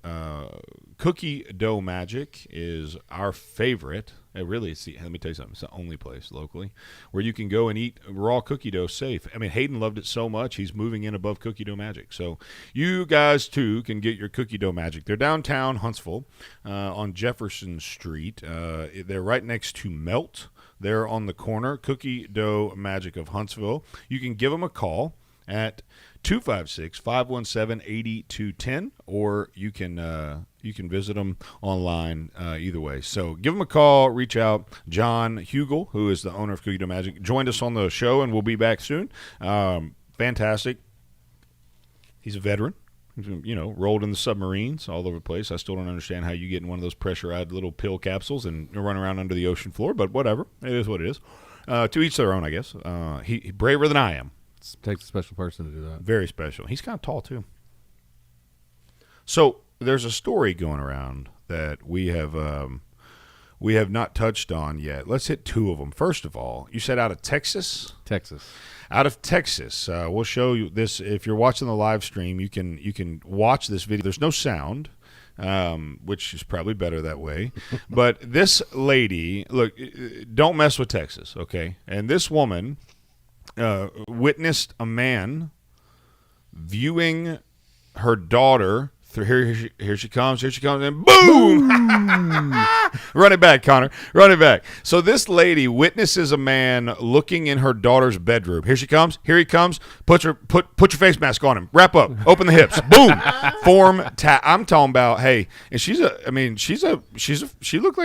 Cookie Dough Magic is our favorite. Let me tell you something. It's the only place locally where you can go and eat raw cookie dough safe. I mean, Hayden loved it so much, he's moving in above Cookie Dough Magic. So you guys, too, can get your Cookie Dough Magic. They're downtown Huntsville on Jefferson Street. They're right next to Melt. They're on the corner, Cookie Dough Magic of Huntsville. You can give them a call at 256-517-8210, or you can visit them online either way. So give them a call, reach out. John Hugel, who is the owner of Cookie Dough Magic, joined us on the show, and we'll be back soon. Fantastic. He's a veteran. Rolled in the submarines all over the place. I still don't understand how you get in one of those pressurized little pill capsules and run around under the ocean floor, but whatever. It is what it is. To each their own, I guess. He braver than I am. It takes a special person to do that. Very special. He's kind of tall, too. So there's a story going around that we have not touched on yet. Let's hit two of them. First of all, you said out of Texas? Texas. Out of Texas. We'll show you this. If you're watching the live stream, you can watch this video. There's no sound, which is probably better that way. But this lady, look, don't mess with Texas, okay? And this woman witnessed a man viewing her daughter through here she comes, and boom! Run it back, Connor. Run it back. So this lady witnesses a man looking in her daughter's bedroom. Here she comes. Here he comes. Put your face mask on him. Wrap up. Open the hips. Boom. I'm talking about, hey, and she looked like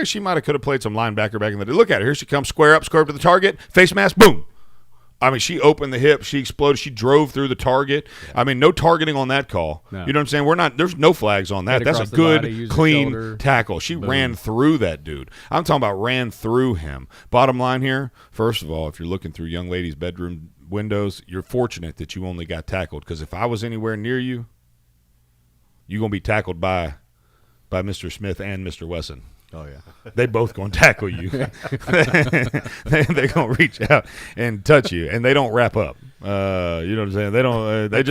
she could have played some linebacker back in the day. Look at her. Here she comes. Square up to the target. Face mask. Boom. I mean, she opened the hip. She exploded. She drove through the target. Yeah. I mean, no targeting on that call. No. You know what I'm saying? There's no flags on that. That's a good, clean tackle. She ran through that dude. I'm talking about ran through him. Bottom line here, first of all, if you're looking through young ladies' bedroom windows, you're fortunate that you only got tackled, because if I was anywhere near you, you're going to be tackled by Mr. Smith and Mr. Wesson. Oh, yeah. They both going to tackle you. They're going to reach out and touch you, and they don't wrap up. You know what I'm saying? They don't. They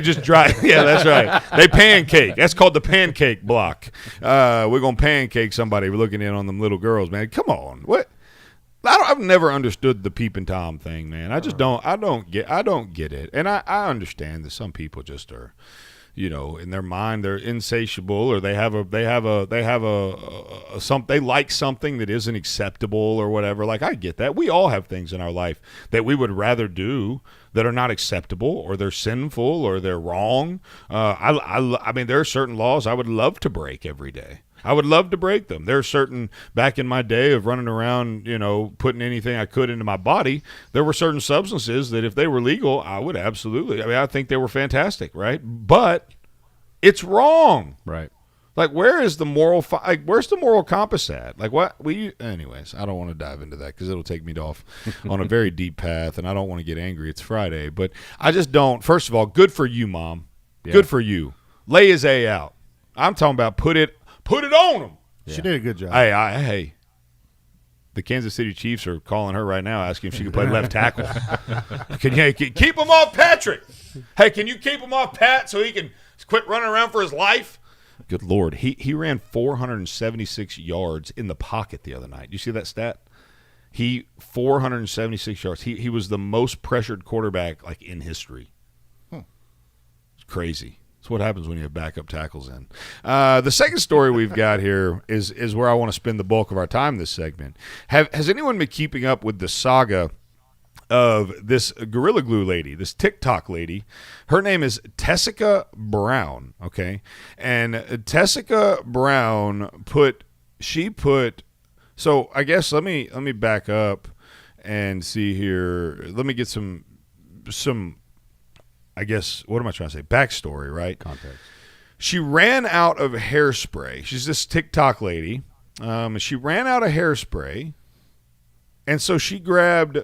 just drive. Yeah, that's right. They pancake. That's called the pancake block. We're going to pancake somebody. We're looking in on them little girls, man. Come on. What? I've never understood the peeping Tom thing, man. I just don't. I don't get it. And I understand that some people just are, in their mind they're insatiable, or they like something that isn't acceptable or whatever. Like, I get that. We all have things in our life that we would rather do that are not acceptable, or they're sinful, or they're wrong. I mean, there are certain laws I would love to break every day. I would love to break them. There are certain, back in my day of running around, putting anything I could into my body, there were certain substances that if they were legal, I would absolutely. I mean, I think they were fantastic, right? But it's wrong. Right. Like, where is the moral? Where's the moral compass at? Like, what we? Anyways, I don't want to dive into that because it'll take me off on a very deep path, and I don't want to get angry. It's Friday, but I just don't. First of all, good for you, Mom. Yeah. Good for you. Lay his A out. I'm talking about put it on him. She did a good job. Hey. The Kansas City Chiefs are calling her right now, asking if she can play left tackle. Can you keep him off Patrick? Hey, can you keep him off Pat so he can quit running around for his life? Good Lord. He ran 476 yards in the pocket the other night. You see that stat? 476 yards. He was the most pressured quarterback in history. It's crazy. It's what happens when you have backup tackles in. The second story we've got here is where I want to spend the bulk of our time this segment. Has anyone been keeping up with the saga of this Gorilla Glue lady, this TikTok lady? Her name is Tessica Brown, okay? And Tessica Brown put so I guess let me back up and see here. Let me get some I guess, what am I trying to say? Backstory, right? Context. She ran out of hairspray. She's this TikTok lady. She ran out of hairspray, and so she grabbed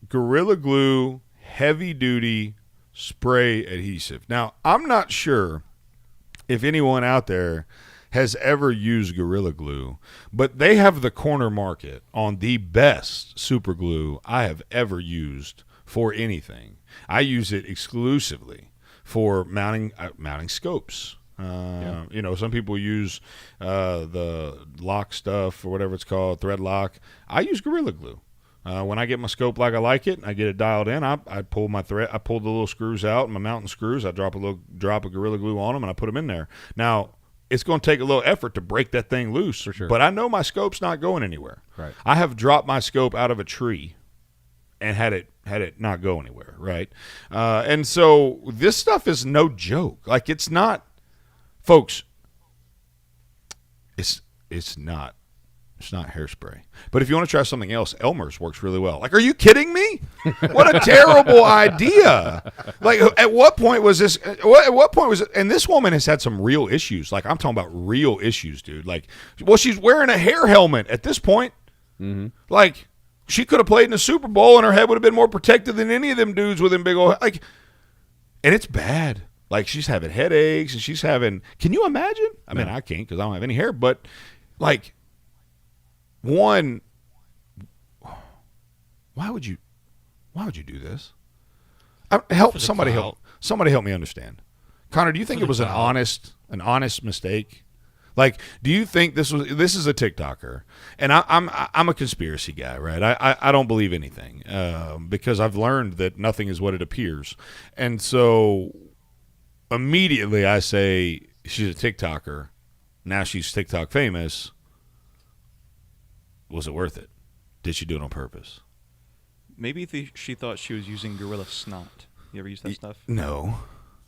Gorilla Glue heavy-duty spray adhesive. Now, I'm not sure if anyone out there has ever used Gorilla Glue, but they have the corner market on the best super glue I have ever used for anything. I use it exclusively for mounting scopes. Some people use the lock stuff or whatever it's called, thread lock. I use Gorilla Glue. When I get my scope like I like it, and I get it dialed in, I pull my thread. I pull the little screws out, my mounting screws. I drop a Gorilla Glue on them, and I put them in there. Now, it's going to take a little effort to break that thing loose, for sure. But I know my scope's not going anywhere. Right. I have dropped my scope out of a tree and had it not go anywhere, right? And so this stuff is no joke. Like, it's not, folks. It's not hairspray. But if you want to try something else, Elmer's works really well. Like, are you kidding me? What a terrible idea. Like, at what point was this? At what point was it? And this woman has had some real issues. Like, I'm talking about real issues, dude. Like, well, she's wearing a hair helmet at this point. Mm-hmm. Like, she could have played in the Super Bowl and her head would have been more protected than any of them dudes with them big old, and it's bad. Like, she's having headaches and she's having, can you imagine? I mean, I can't because I don't have any hair, but like, one, why would you do this? Somebody help me understand. Connor, do you think it was an honest mistake? Like, do you think this is a TikToker? And I'm a conspiracy guy, right? I don't believe anything because I've learned that nothing is what it appears. And so immediately I say she's a TikToker. Now she's TikTok famous. Was it worth it? Did she do it on purpose? Maybe she thought she was using gorilla snot. You ever use that stuff? No.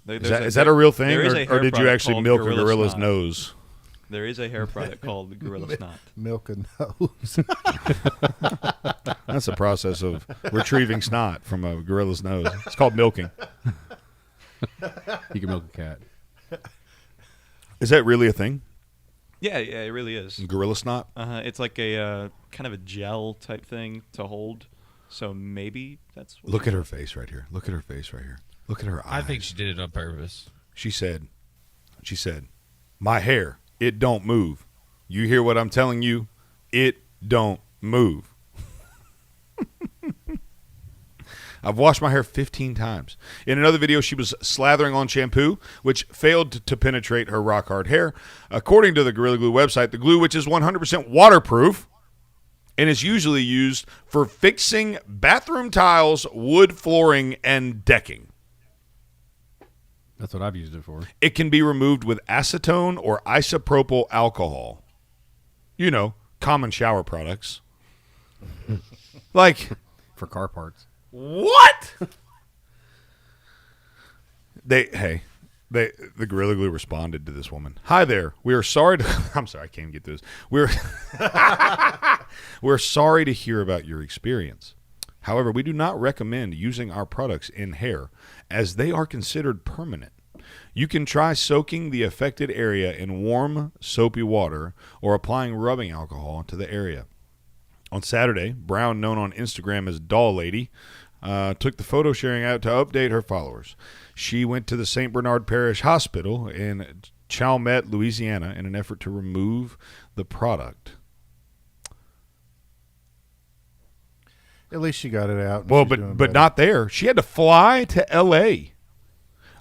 Is that a real thing, or did you actually milk a gorilla's nose? There is a hair product called Gorilla Snot. Milk a nose. That's a process of retrieving snot from a gorilla's nose. It's called milking. You can milk a cat. Is that really a thing? Yeah, it really is. Gorilla snot? It's like a kind of a gel type thing to hold. So maybe that's what Look at her face right here. Look at her face right here. Look at her eyes. I think she did it on purpose. She said, my hair, it don't move. You hear what I'm telling you? It don't move. I've washed my hair 15 times. In another video, she was slathering on shampoo, which failed to penetrate her rock-hard hair. According to the Gorilla Glue website, the glue, which is 100% waterproof and is usually used for fixing bathroom tiles, wood flooring, and decking. That's what I've used it for. It can be removed with acetone or isopropyl alcohol. You know, common shower products. Like, for car parts. What? Hey, The Gorilla Glue responded to this woman. Hi there. We are sorry to I'm sorry, I can't get through this. We're sorry to hear about your experience. However, we do not recommend using our products in hair as they are considered permanent. You can try soaking the affected area in warm, soapy water or applying rubbing alcohol to the area. On Saturday, Brown, known on Instagram as Doll Lady, took the photo sharing out to update her followers. She went to the St. Bernard Parish Hospital in Chalmette, Louisiana, in an effort to remove the product. At least she got it out. Well, but not there. She had to fly to L.A.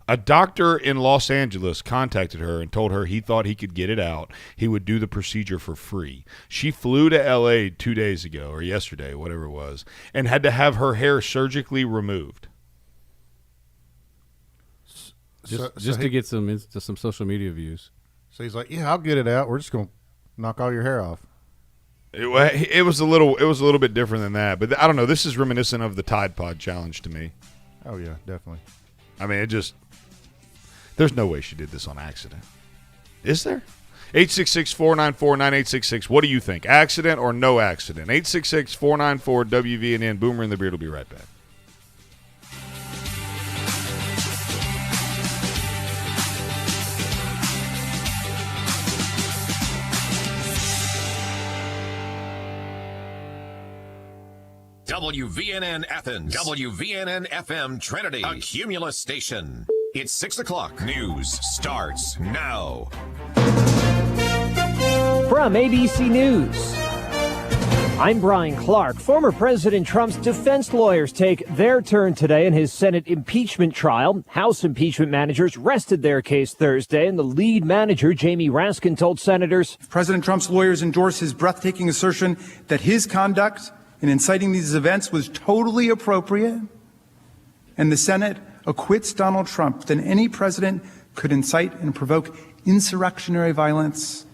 A doctor in Los Angeles contacted her and told her he thought he could get it out. He would do the procedure for free. She flew to L.A. 2 days ago, or yesterday, whatever it was, and had to have her hair surgically removed. Just to get some social media views. So he's like, "Yeah, I'll get it out. We're just gonna knock all your hair off." It was a little bit different than that, but I don't know. This is reminiscent of the Tide Pod challenge to me. Oh yeah, definitely. I mean, there's no way she did this on accident. Is there? 866-494-9866. What do you think? Accident or no accident? 866-494-WVNN. Boomer and the Beard will be right back. WVNN Athens, WVNN FM Trinity, a Cumulus station. It's 6 o'clock. News starts now. From ABC News, I'm Brian Clark. Former President Trump's defense lawyers take their turn today in his Senate impeachment trial. House impeachment managers rested their case Thursday, and the lead manager, Jamie Raskin, told senators, President Trump's lawyers endorse his breathtaking assertion that his conduct in inciting these events was totally appropriate, and the Senate acquits Donald Trump, then any president could incite and provoke insurrectionary violence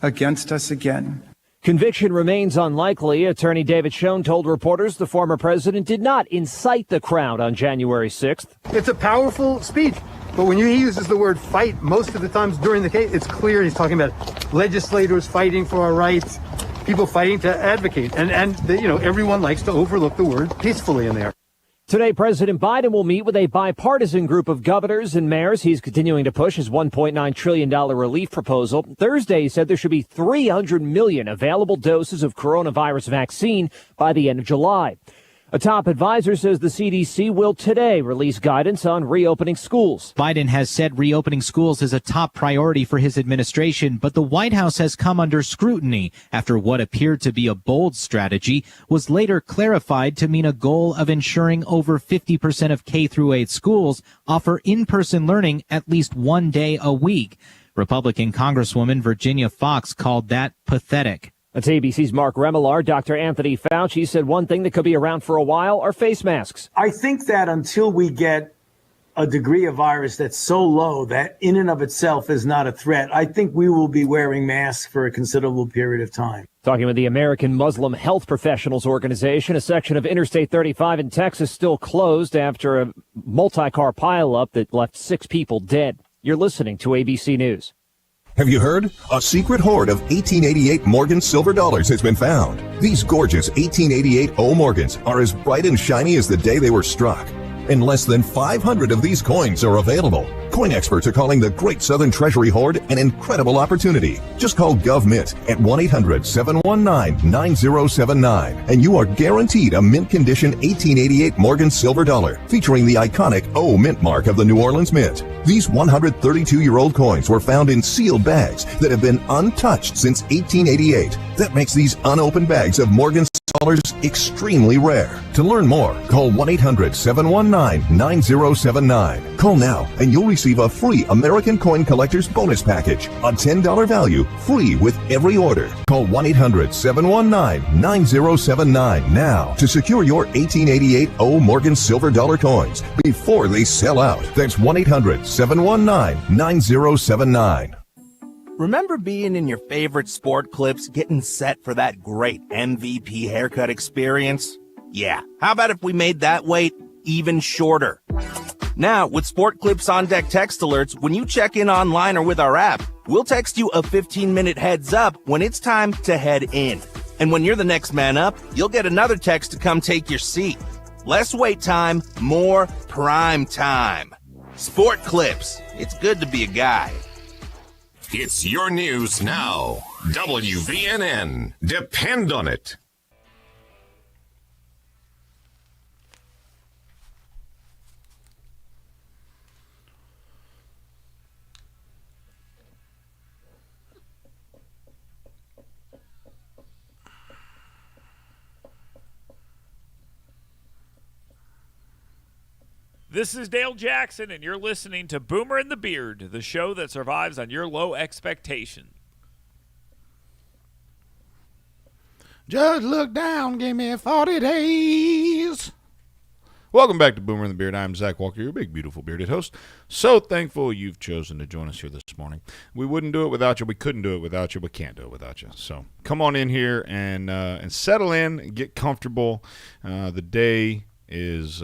against us again. Conviction remains unlikely. Attorney David Schoen told reporters the former president did not incite the crowd on January 6th. It's a powerful speech, but when he uses the word fight most of the times during the case, it's clear he's talking about legislators fighting for our rights, people fighting to advocate. And everyone likes to overlook the word peacefully in there. Today, President Biden will meet with a bipartisan group of governors and mayors. He's continuing to push his $1.9 trillion relief proposal. Thursday, he said there should be 300 million available doses of coronavirus vaccine by the end of July. A top advisor says the CDC will today release guidance on reopening schools. Biden has said reopening schools is a top priority for his administration, but the White House has come under scrutiny after what appeared to be a bold strategy was later clarified to mean a goal of ensuring over 50% of K-8 schools offer in-person learning at least one day a week. Republican Congresswoman Virginia Foxx called that pathetic. That's ABC's Mark Remillard. Dr. Anthony Fauci said one thing that could be around for a while are face masks. I think that until we get a degree of virus that's so low that in and of itself is not a threat, I think we will be wearing masks for a considerable period of time. Talking with the American Muslim Health Professionals Organization, a section of Interstate 35 in Texas still closed after a multi-car pileup that left 6 people dead. You're listening to ABC News. Have you heard? A secret hoard of 1888 Morgan silver dollars has been found. These gorgeous 1888 O Morgans are as bright and shiny as the day they were struck. And less than 500 of these coins are available. Coin experts are calling the Great Southern Treasury Hoard an incredible opportunity. Just call GovMint at 1-800-719-9079 and you are guaranteed a mint condition 1888 Morgan silver dollar featuring the iconic O mint mark of the New Orleans Mint. These 132-year-old coins were found in sealed bags that have been untouched since 1888. That makes these unopened bags of Morgan dollars extremely rare. To learn more, call 1-800-719-9079. Call now and you'll receive a free American Coin Collector's Bonus Package, a $10 value, free with every order. Call 1-800-719-9079 now to secure your 1888 O Morgan silver dollar coins before they sell out. That's 1-800-719-9079. Remember being in your favorite sport clips, getting set for that great MVP haircut experience? Yeah, how about if we made that wait even shorter? Now, with Sport Clips on Deck text alerts, when you check in online or with our app, we'll text you a 15-minute heads up when it's time to head in. And when you're the next man up, you'll get another text to come take your seat. Less wait time, more prime time. Sport Clips. It's good to be a guy. It's your news now. WVNN. Depend on it. This is Dale Jackson, and you're listening to Boomer and the Beard, the show that survives on your low expectation. Just look down, give me 40 days. Welcome back to Boomer and the Beard. I'm Zach Walker, your big, beautiful, bearded host. So thankful you've chosen to join us here this morning. We wouldn't do it without you. We couldn't do it without you. We can't do it without you. So come on in here and settle in and get comfortable. The day is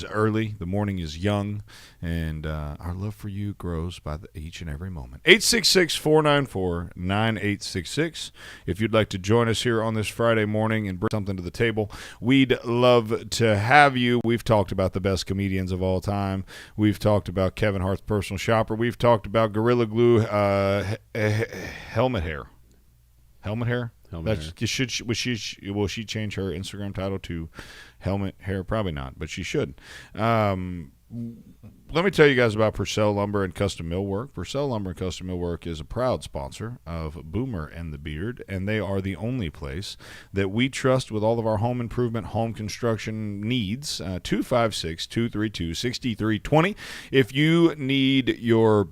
early. The morning is young, and our love for you grows by each and every moment. 866-494-9866. If you'd like to join us here on this Friday morning and bring something to the table, we'd love to have you. We've talked about the best comedians of all time. We've talked about Kevin Hart's personal shopper. We've talked about Gorilla Glue helmet hair. Helmet hair? Will she change her Instagram title to helmet hair? Probably not, but she should. Let me tell you guys about Purcell Lumber and Custom Millwork. Purcell Lumber and Custom Millwork is a proud sponsor of Boomer and the Beard, and they are the only place that we trust with all of our home improvement, home construction needs. 256-232-6320. If you need your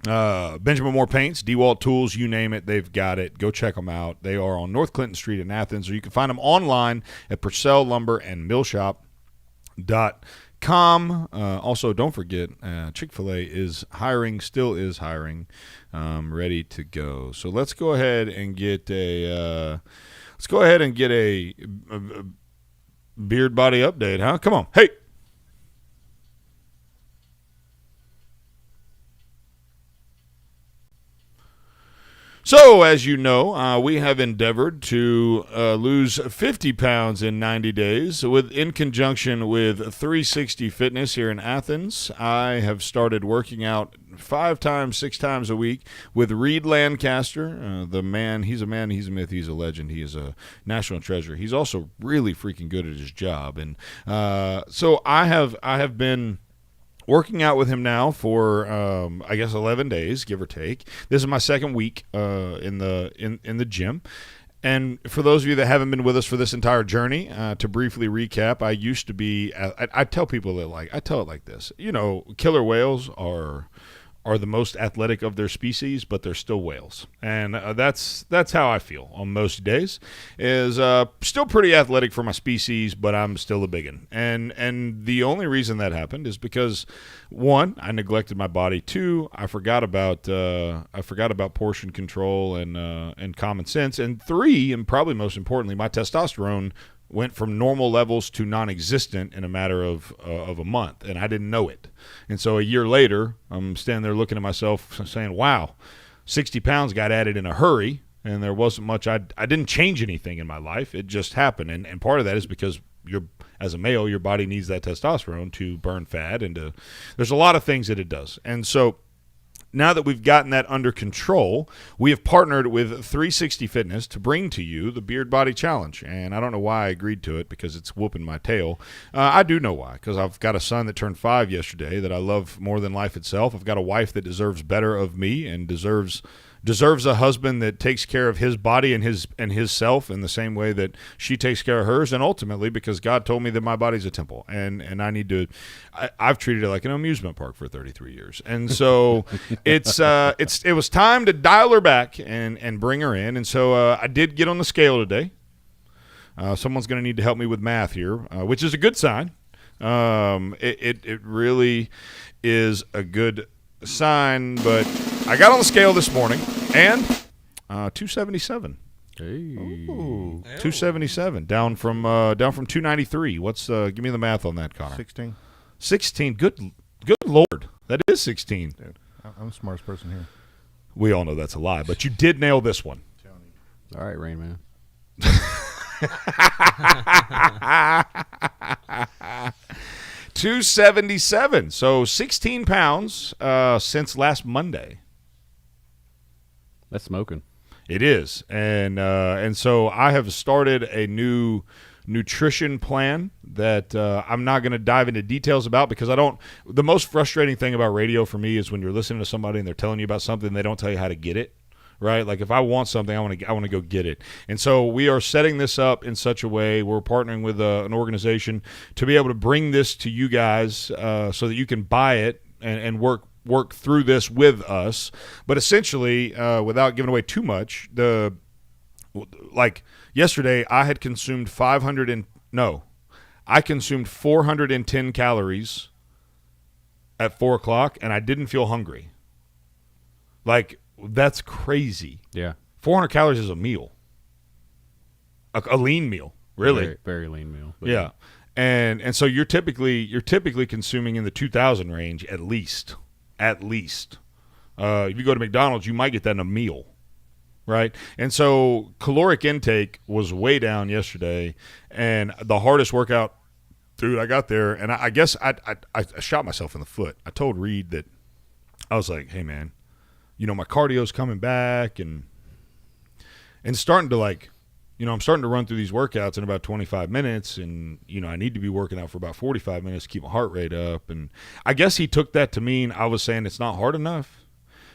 Benjamin Moore Paints, DeWalt Tools, you name it, they've got it. Go check them out. They are on North Clinton Street in Athens, or you can find them online at Purcell Lumber and Millshop.com. Also, don't forget, Chick-fil-A is hiring, still is hiring, ready to go. So let's go ahead and get a beard body update, huh? Come on, hey. So, as you know, we have endeavored to lose 50 pounds in 90 days in conjunction with 360 Fitness here in Athens. I have started working out 6 times a week with Reed Lancaster, the man. He's a man, he's a myth, he's a legend, he is a national treasure. He's also really freaking good at his job. And so I have been working out with him now for 11 days, give or take. This is my second week in the gym. And for those of you that haven't been with us for this entire journey, to briefly recap, I used to be. I tell people that I tell it like this. You know, killer whales are the most athletic of their species, but they're still whales, and that's how I feel on most days. Is still pretty athletic for my species, but I'm still a biggin. And the only reason that happened is because, one, I neglected my body. Two, I forgot about portion control and common sense. And three, and probably most importantly, my testosterone went from normal levels to non-existent in a matter of a month, and I didn't know it. And so a year later, I'm standing there looking at myself saying, wow, 60 pounds got added in a hurry, and there wasn't much. I didn't change anything in my life. It just happened, and part of that is because as a male, your body needs that testosterone to burn fat, and there's a lot of things that it does. And so now that we've gotten that under control, we have partnered with 360 Fitness to bring to you the Beard Body Challenge. And I don't know why I agreed to it, because it's whooping my tail. I do know why, because I've got a son that turned 5 yesterday that I love more than life itself. I've got a wife that deserves better of me and deserves a husband that takes care of his body and his self in the same way that she takes care of hers, and ultimately because God told me that my body's a temple, and I need to. I've treated it like an amusement park for 33 years, and so it was time to dial her back and bring her in, and so I did get on the scale today. Someone's going to need to help me with math here, which is a good sign. It really is a good sign, but I got on the scale this morning and 277. Hey, ooh, 277 down from 293. What's give me the math on that, Connor? 16. 16. Good Good Lord. That is 16. Dude, I'm the smartest person here. We all know that's a lie, but you did nail this one. All right, Rain Man. 277. So 16 pounds since last Monday. That's smoking. It is, and so I have started a new nutrition plan that I'm not going to dive into details about because I don't. The most frustrating thing about radio for me is when you're listening to somebody and they're telling you about something and they don't tell you how to get it. Right, like if I want something, I want to go get it, and so we are setting this up in such a way. We're partnering with an organization to be able to bring this to you guys so that you can buy it and work through this with us. But essentially, without giving away too much, like yesterday, I had consumed 410 calories at 4 o'clock, and I didn't feel hungry. Like. That's crazy. Yeah. 400 calories is a meal. A lean meal, really. Very, very lean meal. Yeah. And so you're typically consuming in the 2,000 range at least. At least. If you go to McDonald's, you might get that in a meal. Right? And so caloric intake was way down yesterday, and the hardest workout, dude, I got there, and I guess I shot myself in the foot. I told Reed that I was like, hey, man, my cardio's coming back and starting to I'm starting to run through these workouts in about 25 minutes and, I need to be working out for about 45 minutes to keep my heart rate up. And I guess he took that to mean I was saying it's not hard enough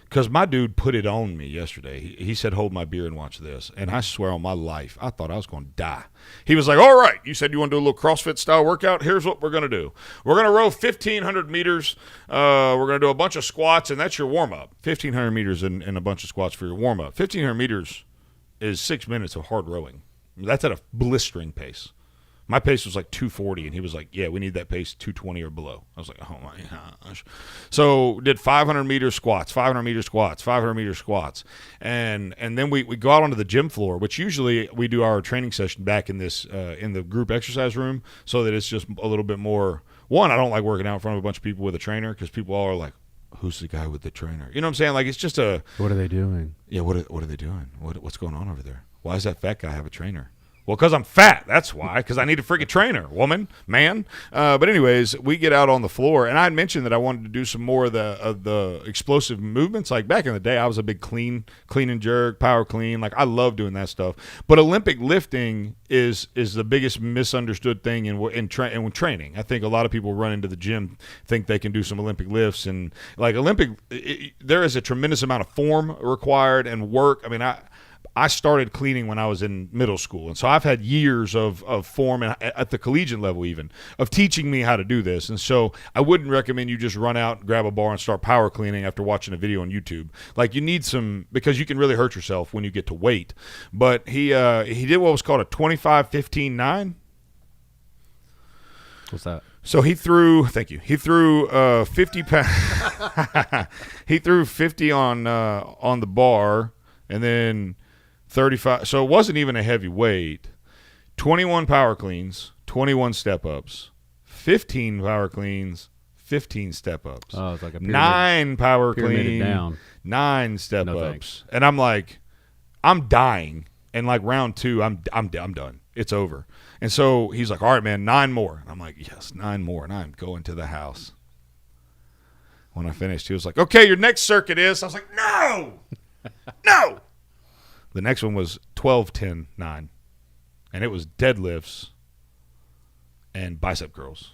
because my dude put it on me yesterday. He said, hold my beer and watch this. And I swear on my life, I thought I was going to die. He was like, all right, you said you want to do a little CrossFit style workout. Here's what we're going to do. We're going to row 1,500 meters. We're going to do a bunch of squats, and that's your warm-up. 1,500 meters and a bunch of squats for your warm-up. 1,500 meters is 6 minutes of hard rowing. That's at a blistering pace. My pace was like 240, and he was like, yeah, we need that pace 220 or below. I was like, oh, my gosh. So did 500 meter squats, 500 meter squats, 500 meter squats. And then we go out onto the gym floor, which usually we do our training session back in this in the group exercise room so that it's just a little bit more. One, I don't like working out in front of a bunch of people with a trainer because people all are like, who's the guy with the trainer? You know what I'm saying? Like it's just a. What are they doing? Yeah, what are they doing? What's going on over there? Why does that fat guy have a trainer? Well, because I'm fat. That's why. Because I need a freaking trainer, woman, man. But anyways, we get out on the floor, and I had mentioned that I wanted to do some more of the explosive movements. Like back in the day, I was a big clean and jerk, power clean. Like I love doing that stuff. But Olympic lifting is the biggest misunderstood thing in training. I think a lot of people run into the gym, think they can do some Olympic lifts, and like there is a tremendous amount of form required and work. I mean, I started cleaning when I was in middle school, and so I've had years of form and at the collegiate level even of teaching me how to do this. And so I wouldn't recommend you just run out and grab a bar and start power cleaning after watching a video on YouTube. Like you need some, because you can really hurt yourself when you get to weight. But he did what was called a 25-15-9. What's that? So he threw. Thank you. He threw 50 pounds. He threw 50 on the bar, and then 35. So it wasn't even a heavy weight. 21 power cleans, 21 step ups, 15 power cleans, 15 step ups. Oh, it's like a pyramid, 9 power clean, down. 9 step No ups. thanks. And I'm like, I'm dying. And like round 2, I'm done. It's over. And so he's like, all right, man, 9 more. And I'm like, yes, 9 more. And I'm going to the house. When I finished, he was like, okay, your next circuit is. I was like, no, no. The next one was 12-10-9. And it was deadlifts and bicep curls.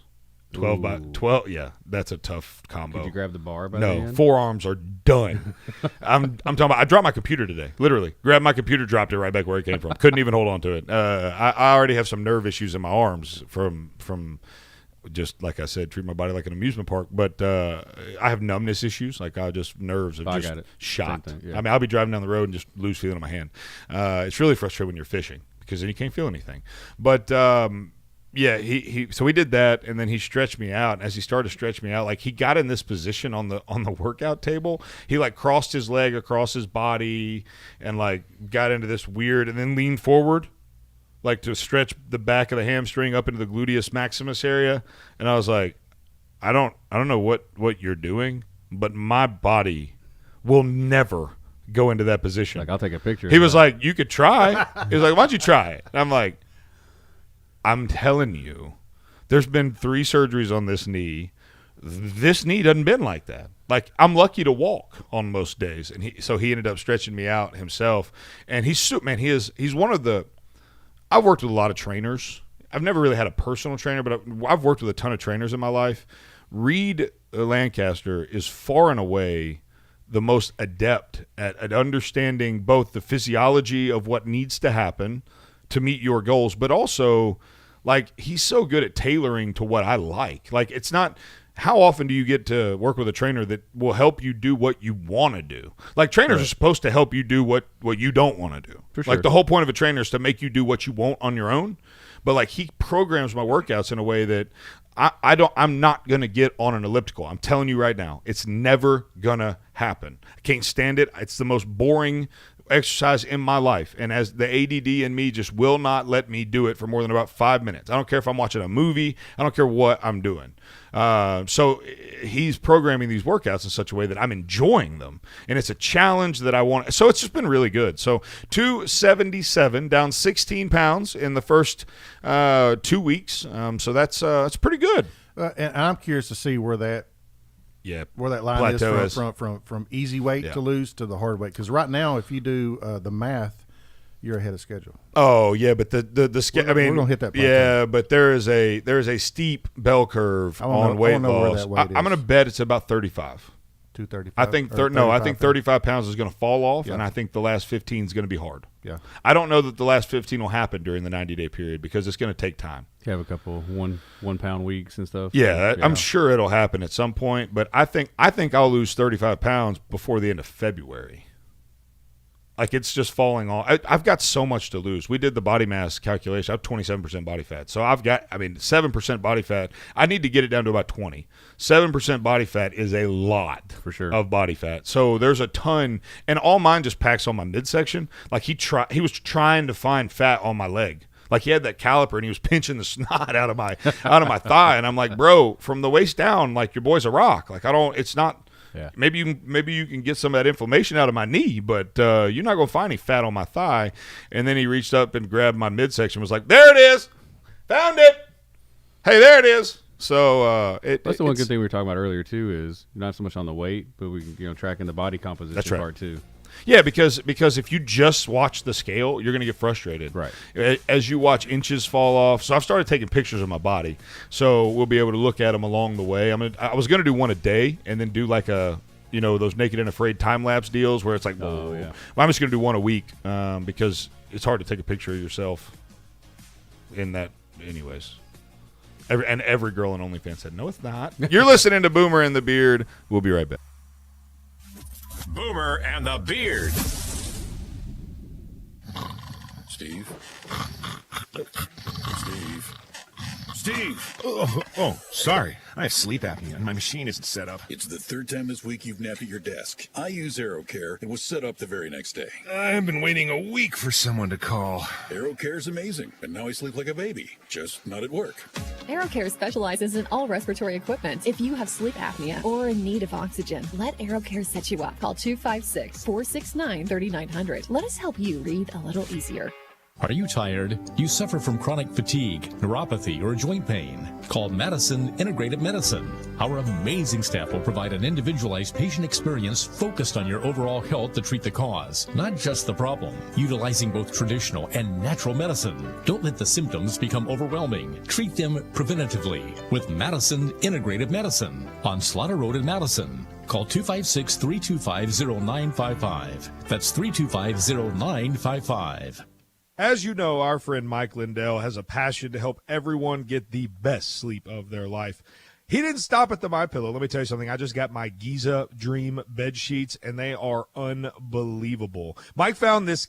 12 by 12. Yeah, that's a tough combo. Could you grab the bar by the end? Forearms are done. I'm talking about, I dropped my computer today, literally. Grabbed my computer, dropped it right back where it came from. Couldn't even hold on to it. I already have some nerve issues in my arms from just, like I said, treat my body like an amusement park. But I have numbness issues. Like nerves are just shot. Same thing, yeah. I mean, I'll be driving down the road and just lose feeling in my hand. It's really frustrating when you're fishing because then you can't feel anything. But yeah, so we did that, and then he stretched me out. And as he started to stretch me out, like he got in this position on the workout table. He like crossed his leg across his body and like got into this weird, and then leaned forward, like to stretch the back of the hamstring up into the gluteus maximus area. And I was like, I don't know what you're doing, but my body will never go into that position. Like, I'll take a picture. He was like, you could try. He was like, why don't you try it? And I'm like, I'm telling you, there's been 3 surgeries on this knee. This knee doesn't bend like that. Like, I'm lucky to walk on most days. And he ended up stretching me out himself. And he's one of the – I've worked with a lot of trainers. I've never really had a personal trainer, but I've worked with a ton of trainers in my life. Reed Lancaster is far and away the most adept at understanding both the physiology of what needs to happen to meet your goals, but also, like, he's so good at tailoring to what I like. Like, it's not – how often do you get to work with a trainer that will help you do what you want to do? Like, trainers are supposed to help you do what you don't want to do. For sure. Like, the whole point of a trainer is to make you do what you want on your own. But, like, he programs my workouts in a way that I'm not going to get on an elliptical. I'm telling you right now, it's never going to happen. I can't stand it. It's the most boring exercise in my life. And as the ADD in me just will not let me do it for more than about 5 minutes. I don't care if I'm watching a movie. I don't care what I'm doing. So he's programming these workouts in such a way that I'm enjoying them, and it's a challenge that I want. So it's just been really good. So 277, down 16 pounds in the first 2 weeks. So that's pretty good. And I'm curious to see where that line plateau is from easy weight to lose to the hard weight. Because right now, if you do the math, you're ahead of schedule. Oh yeah, but I mean, we're gonna hit that plateau. Yeah, but there is a steep bell curve on weight loss. I'm going to bet it's about 35. 235. I think I think 35 pounds is going to fall off, and I think the last 15 is going to be hard. Yeah, I don't know that the last 15 will happen during the 90-day period because it's going to take time. You have a couple 1 pound weeks and stuff. Yeah, I'm sure it'll happen at some point, but I think I'll lose 35 pounds before the end of February. Like, it's just falling off. I've got so much to lose. We did the body mass calculation. I have 27% body fat. So 7% body fat. I need to get it down to about 20. 7% body fat is a lot for sure of body fat. So there's a ton, and all mine just packs on my midsection. Like, he was trying to find fat on my leg. Like, he had that caliper and he was pinching the snot out of my thigh, and I'm like, bro, from the waist down, like, your boy's a rock. Like, it's not. Yeah. Maybe you can get some of that inflammation out of my knee, but you're not going to find any fat on my thigh. And then he reached up and grabbed my midsection, was like, there it is. Found it. Hey, there it is. So that's the one good thing we were talking about earlier, too, is not so much on the weight, but we tracking the body composition That's right. part, too. Yeah, because if you just watch the scale, you're going to get frustrated. Right. As you watch inches fall off. So I've started taking pictures of my body, so we'll be able to look at them along the way. I was going to do one a day and then do like those Naked and Afraid time-lapse deals where it's like, whoa. Yeah. Well, I'm just going to do one a week because it's hard to take a picture of yourself in that anyways. Every girl in OnlyFans said, no, it's not. You're listening to Boomer and the Beard. We'll be right back. Boomer and the Beard. Steve? Oh, sorry. I have sleep apnea and my machine isn't set up. It's the 3rd time this week you've napped at your desk. I use AeroCare. It was set up the very next day. I've been waiting a week for someone to call. AeroCare is amazing, and now I sleep like a baby, just not at work. AeroCare specializes in all respiratory equipment. If you have sleep apnea or in need of oxygen, let AeroCare set you up. Call 256-469-3900. Let us help you breathe a little easier. Are you tired? Do you suffer from chronic fatigue, neuropathy, or joint pain? Call Madison Integrated Medicine. Our amazing staff will provide an individualized patient experience focused on your overall health to treat the cause, not just the problem. Utilizing both traditional and natural medicine. Don't let the symptoms become overwhelming. Treat them preventatively with Madison Integrated Medicine on Slaughter Road in Madison. Call 256-325-0955. That's 325-0955. As you know, our friend Mike Lindell has a passion to help everyone get the best sleep of their life. He didn't stop at the MyPillow. Let me tell you something. I just got my Giza Dream bed sheets, and they are unbelievable. Mike found this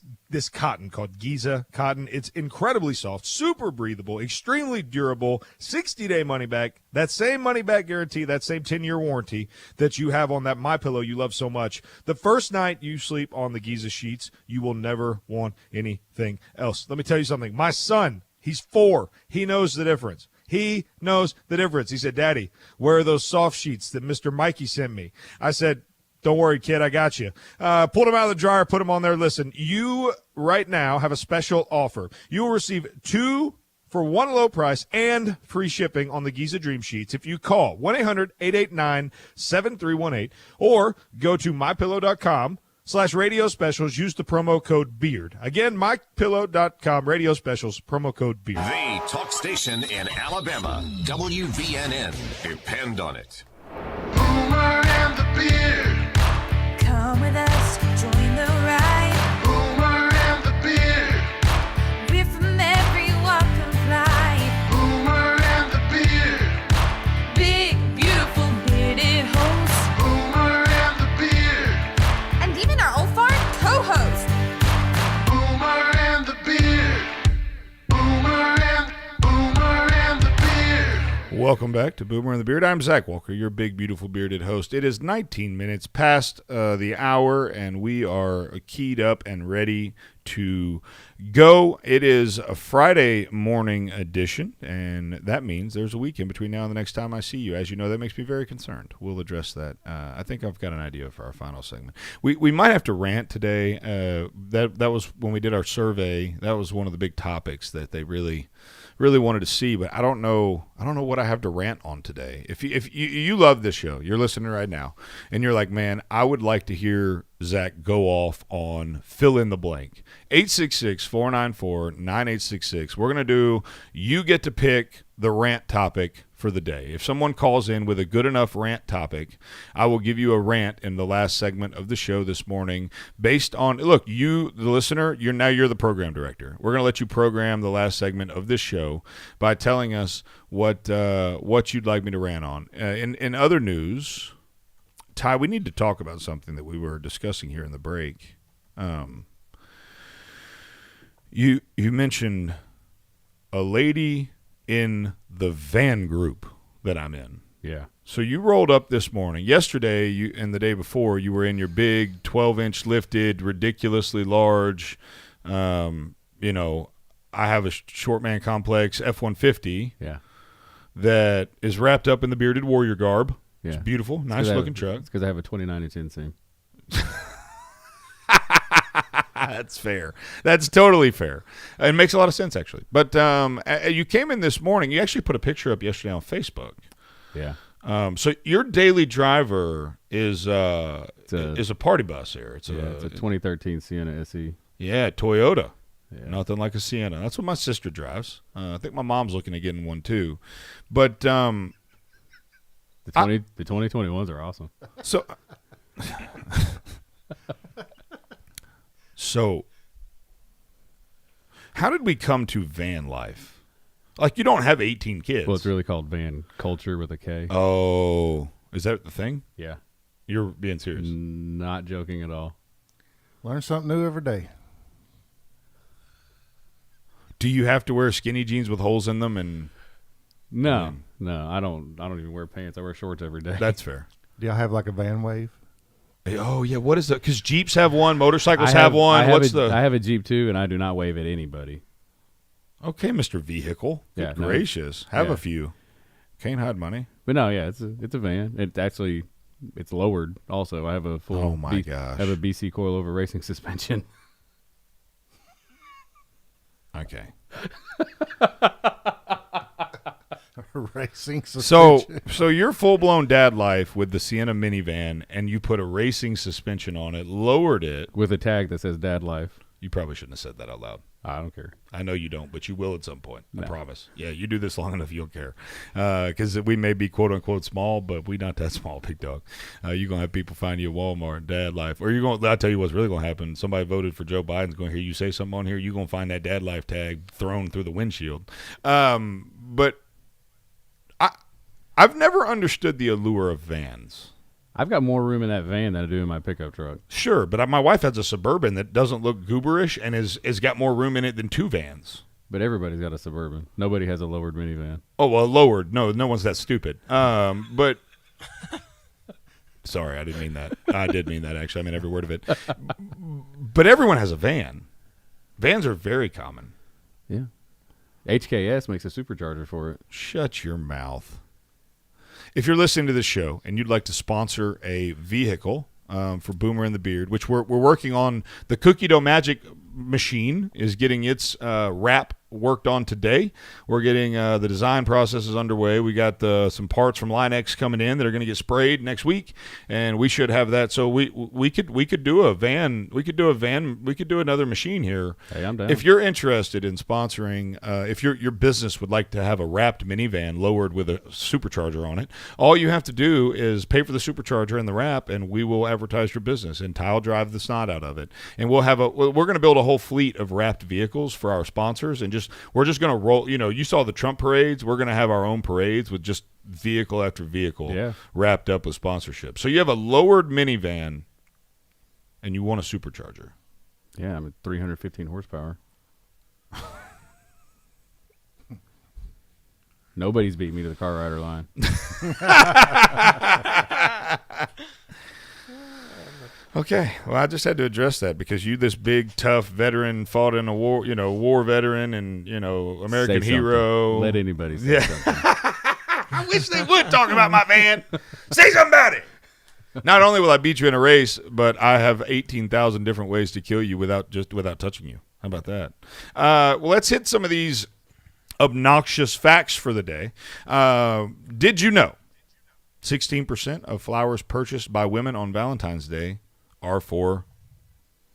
cotton called Giza cotton. It's incredibly soft, super breathable, extremely durable, 60-day money-back, that same money-back guarantee, that same 10-year warranty that you have on that MyPillow you love so much. The first night you sleep on the Giza sheets, you will never want anything else. Let me tell you something. My son, he's 4. He knows the difference. He knows the difference. He said, Daddy, where are those soft sheets that Mr. Mikey sent me? I said, don't worry, kid, I got you. Pulled them out of the dryer, put them on there. Listen, you right now have a special offer. You will receive 2 for one low price and free shipping on the Giza Dream Sheets if you call 1-800-889-7318 or go to mypillow.com/radio specials. Use the promo code BEARD. Again, mypillow.com, radio specials, promo code BEARD. The talk station in Alabama, WVNN. Depend on it. Boomer and the Beard. Come with us, join the ride. Boomer and the Beard. We're from every walk of life. Boomer and the Beard. Big, beautiful bearded hosts. Boomer and the Beard. And even our old foreign co-host. Boomer and the Beard. Boomer and the Beard. Welcome back to Boomer and the Beard. I'm Zach Walker, your big, beautiful, bearded host. It is 19 minutes past the hour, and we are keyed up and ready to go. It is a Friday morning edition, and that means there's a week in between now and the next time I see you. As you know, that makes me very concerned. We'll address that. I think I've got an idea for our final segment. We might have to rant today. That was when we did our survey. That was one of the big topics that they really wanted to see, but I don't know what I have to rant on today. If you love this show, you're listening right now, and you're like, man, I would like to hear Zach go off on fill in the blank. 866-494-9866. We're going to do, you get to pick the rant topic for the day. If someone calls in with a good enough rant topic, I will give you a rant in the last segment of the show this morning based on, look, you, the listener, you're the program director. We're going to let you program the last segment of this show by telling us what you'd like me to rant on. In other news, Ty, we need to talk about something that we were discussing here in the break. You mentioned a lady in the van group that I'm in. Yeah. So you rolled up this morning. Yesterday and the day before, you were in your big 12-inch lifted, ridiculously large, I have a short man complex F-150 that is wrapped up in the bearded warrior garb. Yeah. It's beautiful, nice-looking truck. It's because I have a 29-inch inseam. That's fair. That's totally fair. It makes a lot of sense, actually. But you came in this morning. You actually put a picture up yesterday on Facebook. Yeah. So your daily driver is a party bus here. It's a 2013 Sienna SE. Yeah, Toyota. Yeah. Nothing like a Sienna. That's what my sister drives. I think my mom's looking at getting one too. But the 2021s are awesome. So, how did we come to van life? Like, you don't have 18 kids. Well, it's really called van culture with a K. Oh, is that the thing? Yeah. You're being serious? Not joking at all. Learn something new every day. Do you have to wear skinny jeans with holes in them? And no, I don't even wear pants. I wear shorts every day. That's fair. Do y'all have like a van wave? Oh yeah, what is that? Because Jeeps have one, motorcycles have one. I have a Jeep too, and I do not wave at anybody. Okay, Mr. Vehicle. Good gracious, have a few. Can't hide money. But no, yeah, it's a van. It's lowered. Also, I have a full. Oh my gosh! I have a BC coilover racing suspension. Okay. Racing suspension. So you're full-blown dad life with the Sienna minivan, and you put a racing suspension on it, lowered it. With a tag that says dad life. You probably shouldn't have said that out loud. I don't care. I know you don't, but you will at some point. No. I promise. Yeah, you do this long enough, you'll care. Because we may be quote-unquote small, but we not that small, big dog. You're going to have people find you at Walmart, dad life. Or I'll tell you what's really going to happen. Somebody voted for Joe Biden's going to hear you say something on here. You're going to find that dad life tag thrown through the windshield. But I've never understood the allure of vans. I've got more room in that van than I do in my pickup truck. Sure, but my wife has a Suburban that doesn't look gooberish and has got more room in it than two vans. But everybody's got a Suburban. Nobody has a lowered minivan. Oh, well, lowered. No one's that stupid. But sorry, I didn't mean that. I did mean that, actually. I mean every word of it. But everyone has a van. Vans are very common. Yeah. HKS makes a supercharger for it. Shut your mouth. If you're listening to this show and you'd like to sponsor a vehicle for Boomer and the Beard, which we're working on, the Cookie Dough Magic machine is getting its wrap worked on today. We're getting the design processes underway. We got some parts from Line X coming in that are going to get sprayed next week, and we should have that. So we could do a van. We could do another machine here. Hey, I'm down. If you're interested in sponsoring, if your business would like to have a wrapped minivan lowered with a supercharger on it, all you have to do is pay for the supercharger and the wrap, and we will advertise your business and tile drive the snot out of it. And we're going to build a whole fleet of wrapped vehicles for our sponsors, and we're just going to roll. You saw the Trump parades. We're going to have our own parades with just vehicle after vehicle wrapped up with sponsorship. So you have a lowered minivan, and you want a supercharger. Yeah, I'm at 315 horsepower. Nobody's beat me to the car rider line. Okay, well, I just had to address that because you, this big, tough veteran, fought in a war, war veteran, and American hero. Let anybody say something. I wish they would talk about my van. Say something about it. Not only will I beat you in a race, but I have 18,000 different ways to kill you without touching you. How about that? Well, let's hit some of these obnoxious facts for the day. Did you know 16% of flowers purchased by women on Valentine's Day are for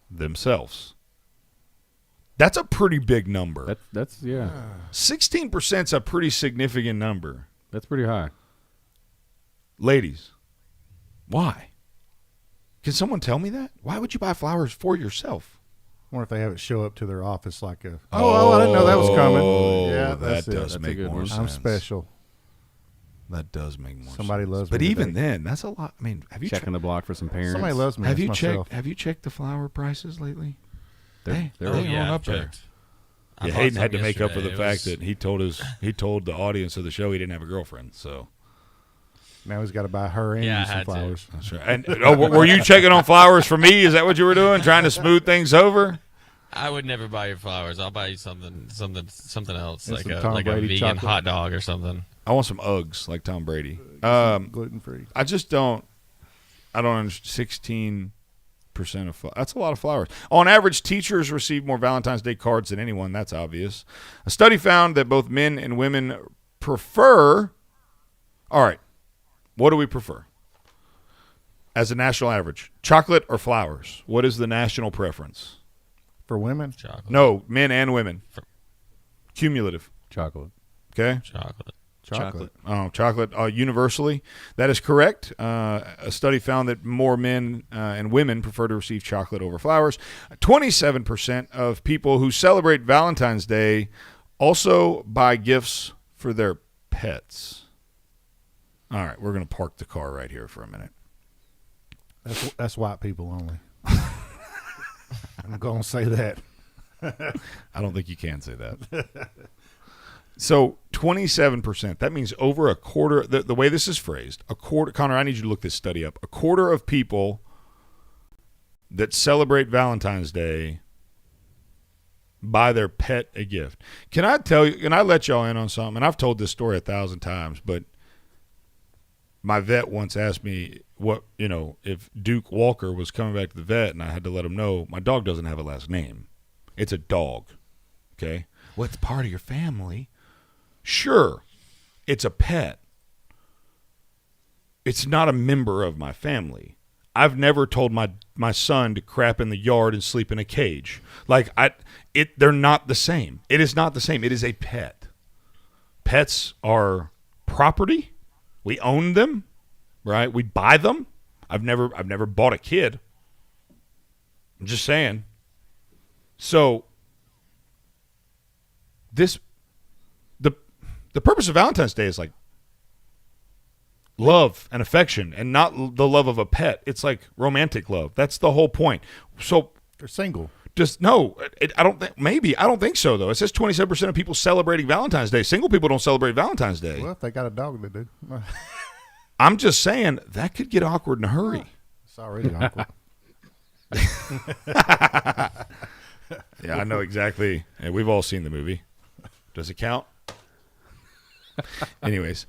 themselves? That's a pretty big number. That's 16% is a pretty significant number. That's pretty high. Ladies, why? Can someone tell me that? Why would you buy flowers for yourself? I wonder if they have it show up to their office like a, I didn't know that was coming. Yeah, that does make more sense. I'm special. That does make more sense. Somebody loves me. But even today. then, that's a lot. I mean, have you checking the block for some parents? Somebody loves me. Have you myself. checked the flower prices lately? They're going up there. Yeah, Hayden had to make up for the fact that he told the audience of the show he didn't have a girlfriend. So now he's got to buy her and you some flowers. That's right. And were you checking on flowers for me? Is that what you were doing? Trying to smooth things over? I would never buy you flowers. I'll buy you something else, It's like some Tom a Brady vegan chocolate. hot dog or something. I want some Uggs like Tom Brady. Gluten free. I just don't. I don't understand. 16% of that's a lot of flowers. On average, teachers receive more Valentine's Day cards than anyone. That's obvious. A study found that both men and women prefer. All right, what do we prefer? As a national average, chocolate or flowers? What is the national preference? For women? Chocolate. No, men and women. Cumulative. Chocolate. Okay. Chocolate. Oh, chocolate universally. That is correct. A study found that more men and women prefer to receive chocolate over flowers. 27% of people who celebrate Valentine's Day also buy gifts for their pets. All right, we're going to park the car right here for a minute. That's white people only. I'm going to say that. I don't think you can say that. So 27%, that means over a quarter, the way this is phrased, a quarter, Connor, I need you to look this study up. A quarter of people that celebrate Valentine's Day buy their pet a gift. Can I tell you, can I let y'all in on something? And I've told this story 1,000 times, but my vet once asked me if Duke Walker was coming back to the vet, and I had to let him know my dog doesn't have a last name. It's a dog. Okay? Well, it's part of your family. Sure, it's a pet. It's not a member of my family. I've never told my son to crap in the yard and sleep in a cage. They're not the same. It is not the same. It is a pet. Pets are property. We own them, right? We buy them. I've never bought a kid. I'm just saying. So the purpose of Valentine's Day is like love and affection, and not the love of a pet. It's like romantic love. That's the whole point. So they're single. I don't think so though. It says 27% of people celebrating Valentine's Day. Single people don't celebrate Valentine's Day. Well, if they got a dog, they do. I'm just saying that could get awkward in a hurry. It's already awkward. Yeah, I know exactly. Yeah, we've all seen the movie. Does it count? Anyways.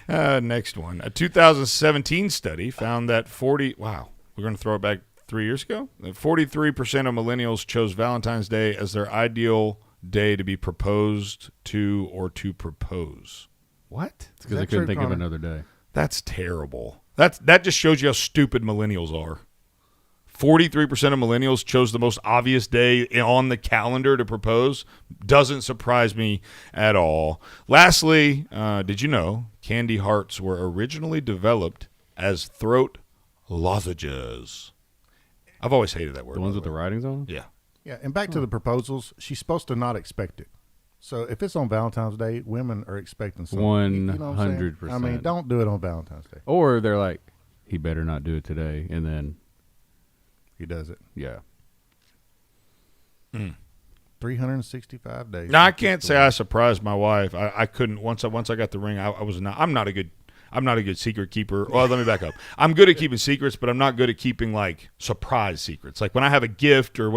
Next one. A 2017 study found that we're going to throw it back 3 years ago. That 43% of millennials chose Valentine's Day as their ideal day to be proposed to or to propose. What? Because they couldn't think of another day. That's terrible. That just shows you how stupid millennials are. 43% of millennials chose the most obvious day on the calendar to propose. Doesn't surprise me at all. Lastly, did you know candy hearts were originally developed as throat lozenges? I've always hated that word. The ones with the writings on them? Yeah. Yeah, and back to the proposals, she's supposed to not expect it. So if it's on Valentine's Day, women are expecting something. 100%. I mean, don't do it on Valentine's Day. Or they're like, he better not do it today, and then he does it. Yeah. 365 days. Now I can't say I surprised my wife. I couldn't once I got the ring. I'm not a good secret keeper. Well, let me back up. I'm good at keeping secrets, but I'm not good at keeping like surprise secrets. Like when I have a gift or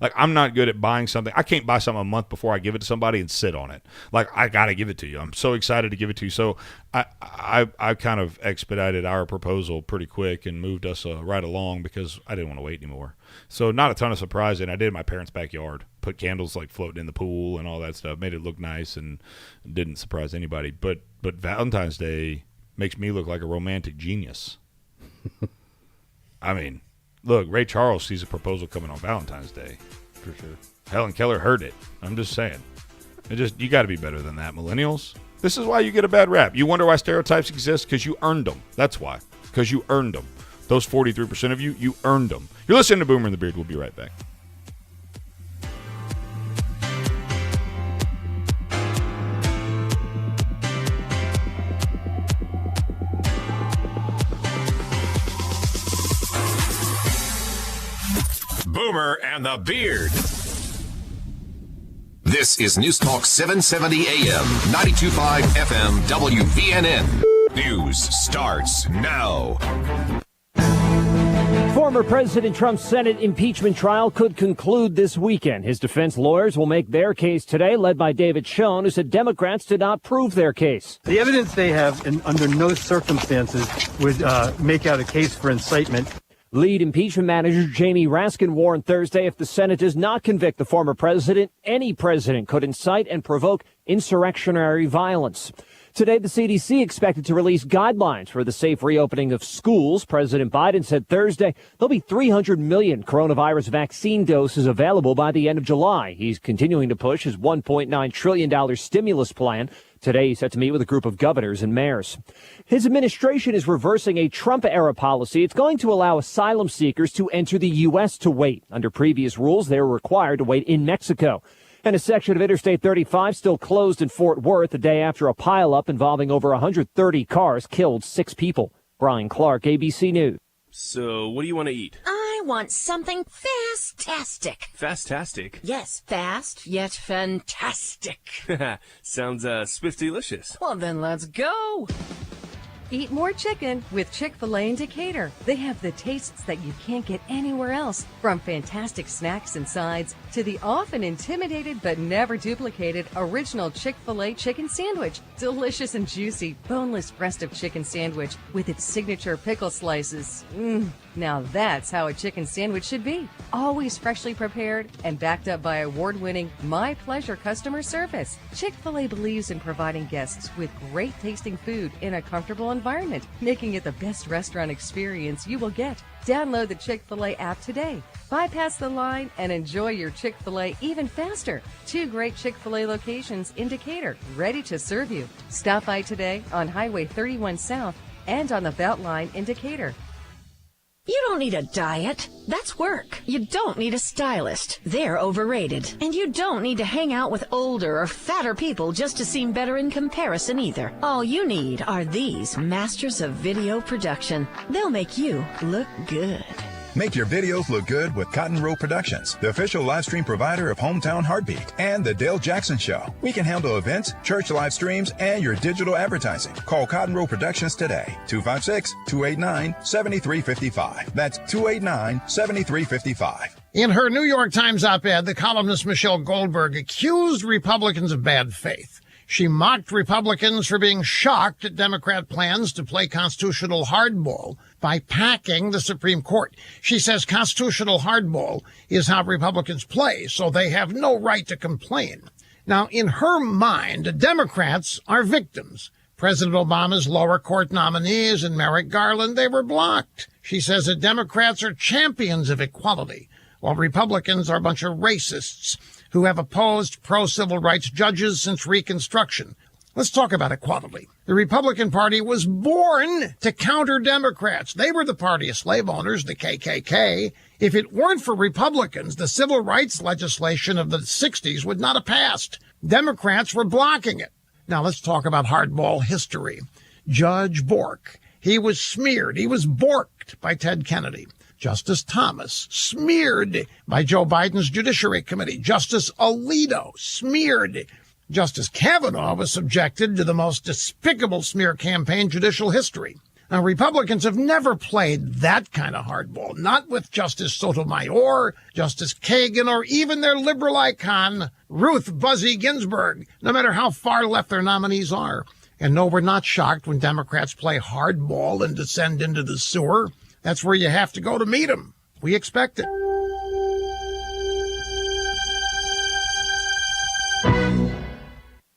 I'm not good at buying something. I can't buy something a month before I give it to somebody and sit on it. Like I got to give it to you. I'm so excited to give it to you. So I kind of expedited our proposal pretty quick and moved us right along because I didn't want to wait anymore. So not a ton of surprising. I did in my parents' backyard. Put candles like floating in the pool and all that stuff. Made it look nice and didn't surprise anybody. But Valentine's Day makes me look like a romantic genius. I mean, look, Ray Charles sees a proposal coming on Valentine's Day. For sure. Helen Keller heard it. I'm just saying. You got to be better than that, millennials. This is why you get a bad rap. You wonder why stereotypes exist? Because you earned them. That's why. Because you earned them. Those 43% of you earned them. You're listening to Boomer and the Beard. We'll be right back. Boomer and the Beard. This is News Talk 770 AM, 92.5 FM, WVNN. News starts now. Former President Trump's Senate impeachment trial could conclude this weekend. His defense lawyers will make their case today, led by David Schoen, who said Democrats did not prove their case. The evidence they have, under no circumstances, would make out a case for incitement. Lead impeachment manager Jamie Raskin warned Thursday if the Senate does not convict the former president, any president could incite and provoke insurrectionary violence. Today, the CDC expected to release guidelines for the safe reopening of schools. President Biden said Thursday there'll be 300 million coronavirus vaccine doses available by the end of July. He's continuing to push his $1.9 trillion stimulus plan. Today, he's set to meet with a group of governors and mayors. His administration is reversing a Trump-era policy. It's going to allow asylum seekers to enter the U.S. to wait. Under previous rules, they were required to wait in Mexico. And a section of Interstate 35 still closed in Fort Worth the day after a pileup involving over 130 cars killed 6 people. Brian Clark, ABC News. So, what do you want to eat? I want something fast-tastic. Fast-tastic? Yes, fast, yet fantastic. Sounds, swift-delicious. Well, then let's go. Eat more chicken with Chick-fil-A in Decatur. They have the tastes that you can't get anywhere else, from fantastic snacks and sides to the often intimidated but never duplicated original Chick-fil-A chicken sandwich. Delicious and juicy, boneless breast of chicken sandwich with its signature pickle slices. Now that's how a chicken sandwich should be. Always freshly prepared and backed up by award-winning My Pleasure customer service. Chick-fil-A believes in providing guests with great tasting food in a comfortable environment, making it the best restaurant experience you will get. Download the Chick-fil-A app today. Bypass the line and enjoy your Chick-fil-A even faster. 2 great Chick-fil-A locations in Decatur, ready to serve you. Stop by today on Highway 31 South and on the Beltline in Decatur. You don't need a diet. That's work. You don't need a stylist. They're overrated. And you don't need to hang out with older or fatter people just to seem better in comparison either. All you need are these masters of video production. They'll make you look good. Make your videos look good with Cotton Row Productions, the official live stream provider of Hometown Heartbeat and The Dale Jackson Show. We can handle events, church live streams, and your digital advertising. Call Cotton Row Productions today, 256-289-7355. That's 289-7355. In her New York Times op-ed, the columnist Michelle Goldberg accused Republicans of bad faith. She mocked Republicans for being shocked at Democrat plans to play constitutional hardball by packing the Supreme Court. She says constitutional hardball is how Republicans play, so they have no right to complain. Now, in her mind, Democrats are victims. President Obama's lower court nominees and Merrick Garland, they were blocked. She says that Democrats are champions of equality, while Republicans are a bunch of racists who have opposed pro-civil rights judges since Reconstruction. Let's talk about equality. The Republican Party was born to counter Democrats. They were the party of slave owners, the KKK. If it weren't for Republicans, the civil rights legislation of the 60s would not have passed. Democrats were blocking it. Now let's talk about hardball history. Judge Bork, he was smeared. He was borked by Ted Kennedy. Justice Thomas, smeared by Joe Biden's Judiciary Committee. Justice Alito, smeared. Justice Kavanaugh was subjected to the most despicable smear campaign in judicial history. Now, Republicans have never played that kind of hardball, not with Justice Sotomayor, Justice Kagan, or even their liberal icon, Ruth Buzzy Ginsburg, no matter how far left their nominees are. And no, we're not shocked when Democrats play hardball and descend into the sewer. That's where you have to go to meet them. We expect it.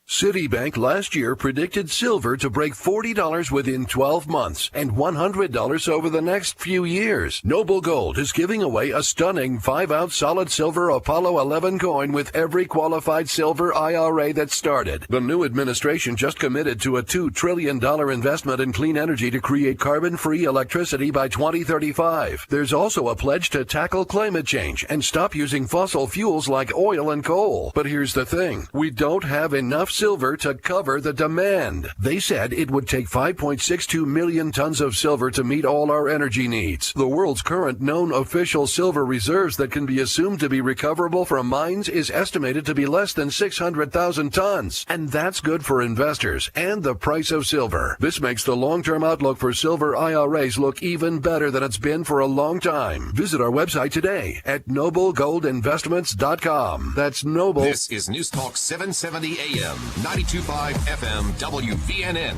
Citibank last year predicted silver to break $40 within 12 months and $100 over the next few years. Noble Gold is giving away a stunning 5-ounce solid silver Apollo 11 coin with every qualified silver IRA that started. The new administration just committed to a $2 trillion investment in clean energy to create carbon-free electricity by 2035. There's also a pledge to tackle climate change and stop using fossil fuels like oil and coal. But here's the thing. We don't have enough silver to cover the demand. They said it would take 5.62 million tons of silver to meet all our energy needs. The world's current known official silver reserves that can be assumed to be recoverable from mines is estimated to be less than 600,000 tons. And that's good for investors and the price of silver. This makes the long-term outlook for silver IRAs look even better than it's been for a long time. Visit our website today at noblegoldinvestments.com. That's Noble. This is News Talk 770 AM, 92.5 FM, WVNN.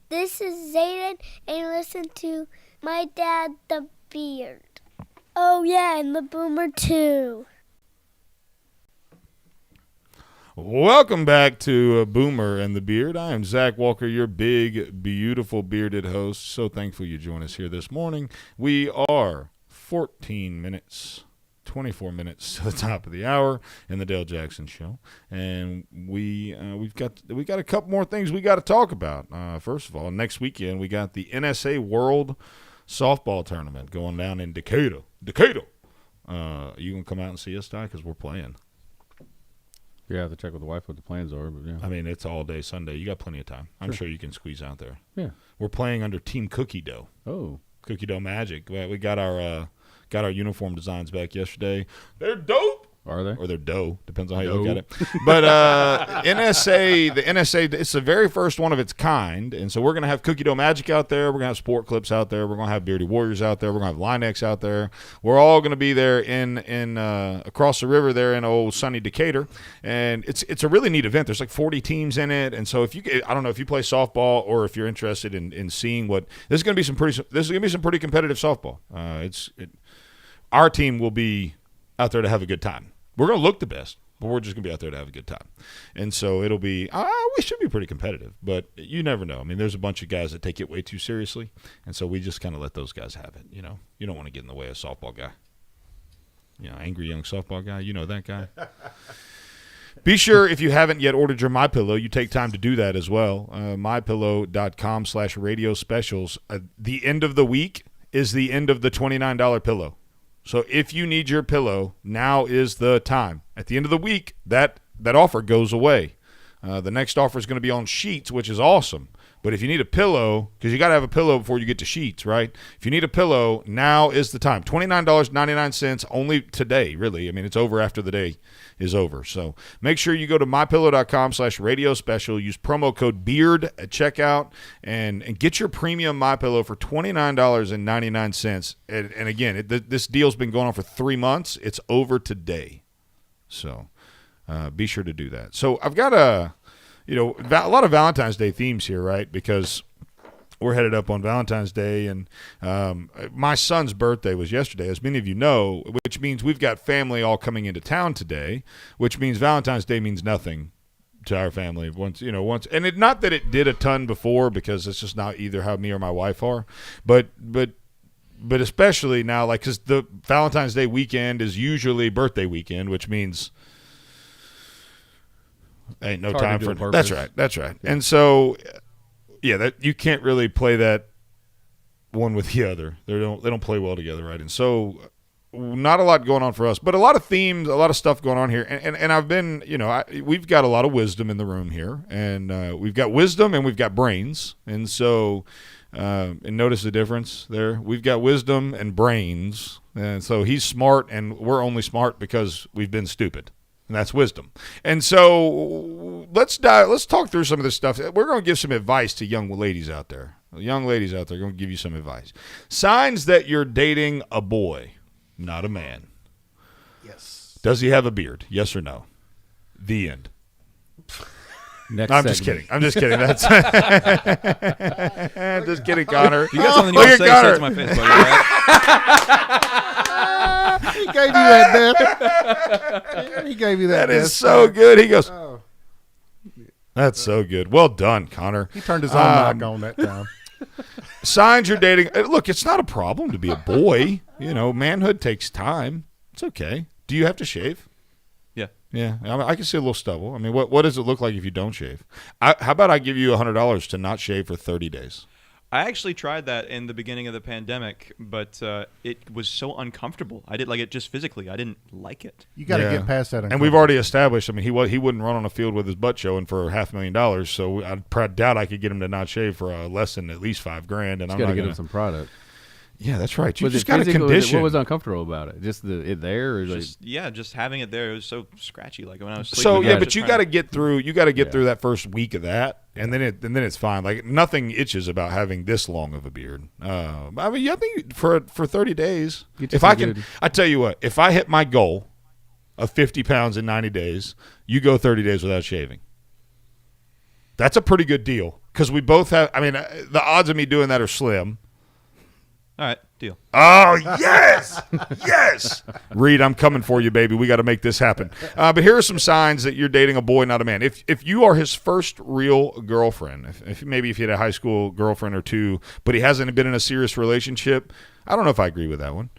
This is Zayden, and listen to my dad, the Beard. Oh yeah, and the Boomer too. Welcome back to Boomer and the Beard. I am Zach Walker, your big, beautiful, bearded host. So thankful you join us here this morning. We are 24 minutes to the top of the hour in the Dale Jackson Show, and we've got a couple more things we got to talk about. First of all, next weekend we got the NSA World Softball Tournament going down in Decatur. You gonna come out and see us, Ty? Because we're playing. Yeah, I have to check with the wife what the plans are, but yeah. I mean, it's all day Sunday. You got plenty of time. I'm sure you can squeeze out there. Yeah. We're playing under Team Cookie Dough. Oh. Cookie Dough Magic. We got our uniform designs back yesterday. They're dope. Are they? Or they're dough. Depends on how you look at it. But the NSA, it's the very first one of its kind. And so we're going to have Cookie Dough Magic out there. We're going to have Sport Clips out there. We're going to have Beardy Warriors out there. We're going to have Linex out there. We're all going to be there in across the river there in old sunny Decatur. And it's a really neat event. There's like 40 teams in it. And so I don't know if you play softball or if you're interested in seeing what this is going to be some pretty competitive softball. Our team will be out there to have a good time. We're going to look the best, but we're just going to be out there to have a good time. And so it'll be we should be pretty competitive, but you never know. I mean, there's a bunch of guys that take it way too seriously, and so we just kind of let those guys have it, you know. You don't want to get in the way of a softball guy. You know, angry young softball guy. You know that guy. Be sure, if you haven't yet ordered your MyPillow, you take time to do that as well. MyPillow.com/radio specials. The end of the week is the end of the $29 pillow. So if you need your pillow, now is the time. At the end of the week, that offer goes away. The next offer is going to be on sheets, which is awesome. But if you need a pillow, because you got to have a pillow before you get to sheets, right? If you need a pillow, now is the time. $29.99 only today, really. I mean, it's over after the day is over. So make sure you go to mypillow.com/radio special. Use promo code BEARD at checkout and get your premium MyPillow for $29.99. And again, this deal's been going on for 3 months. It's over today. So be sure to do that. So I've got a lot of Valentine's Day themes here, right? Because we're headed up on Valentine's Day, and my son's birthday was yesterday, as many of you know, which means we've got family all coming into town today, which means Valentine's Day means nothing to our family once, and not that it did a ton before, because it's just not either how me or my wife are, but especially now, like, because the Valentine's Day weekend is usually birthday weekend, which means ain't no time for it. That's right. Yeah. And so, yeah, that you can't really play that one with the other. They don't play well together, right? And so, not a lot going on for us, but a lot of themes, a lot of stuff going on here. And I've been, we've got a lot of wisdom in the room here, and we've got wisdom and we've got brains. And so, and notice the difference there. We've got wisdom and brains, and so he's smart, and we're only smart because we've been stupid. And that's wisdom. And so let's talk through some of this stuff. We're going to give some advice to young ladies out there. Young ladies out there, going to give you some advice. Signs that you're dating a boy, not a man. Yes. Does he have a beard? Yes or no? The end. Next I'm segment. just kidding. That's just kidding, Connor. You got something you want to say? Say it to my face, buddy. He gave you that. He gave you that. That is so good. He goes, oh. That's so good. Well done, Connor. He turned his own mic on that time. Signs you're dating. Look, it's not a problem to be a boy. Manhood takes time. It's okay. Do you have to shave? Yeah. Yeah. I can see a little stubble. I mean, what does it look like if you don't shave? How about I give you $100 to not shave for 30 days? I actually tried that in the beginning of the pandemic, but it was so uncomfortable. I didn't like it just physically. I didn't like it. You got to get past that. And we've already established, I mean, he wouldn't run on a field with his butt showing for $500,000, so I doubt I could get him to not shave for less than at least $5,000. And I'm got not to get him some product. Yeah, that's right. You Was just it got to physical? condition. What was uncomfortable about it? Just it there? Or just having it there. It was so scratchy. Like when I was sleeping. So yeah, but you got to get through. You got to get through that first week of that, and then it's fine. Like nothing itches about having this long of a beard. I mean, I think for 30 days, if I can, I tell you what, if I hit my goal of 50 pounds in 90 days, you go 30 days without shaving. That's a pretty good deal because we both have. I mean, the odds of me doing that are slim. All right, deal. Oh, yes! Yes! Reed, I'm coming for you, baby. We got to make this happen. But here are some signs that you're dating a boy, not a man. If you are his first real girlfriend, if maybe if he had a high school girlfriend or two, but he hasn't been in a serious relationship, I don't know if I agree with that one.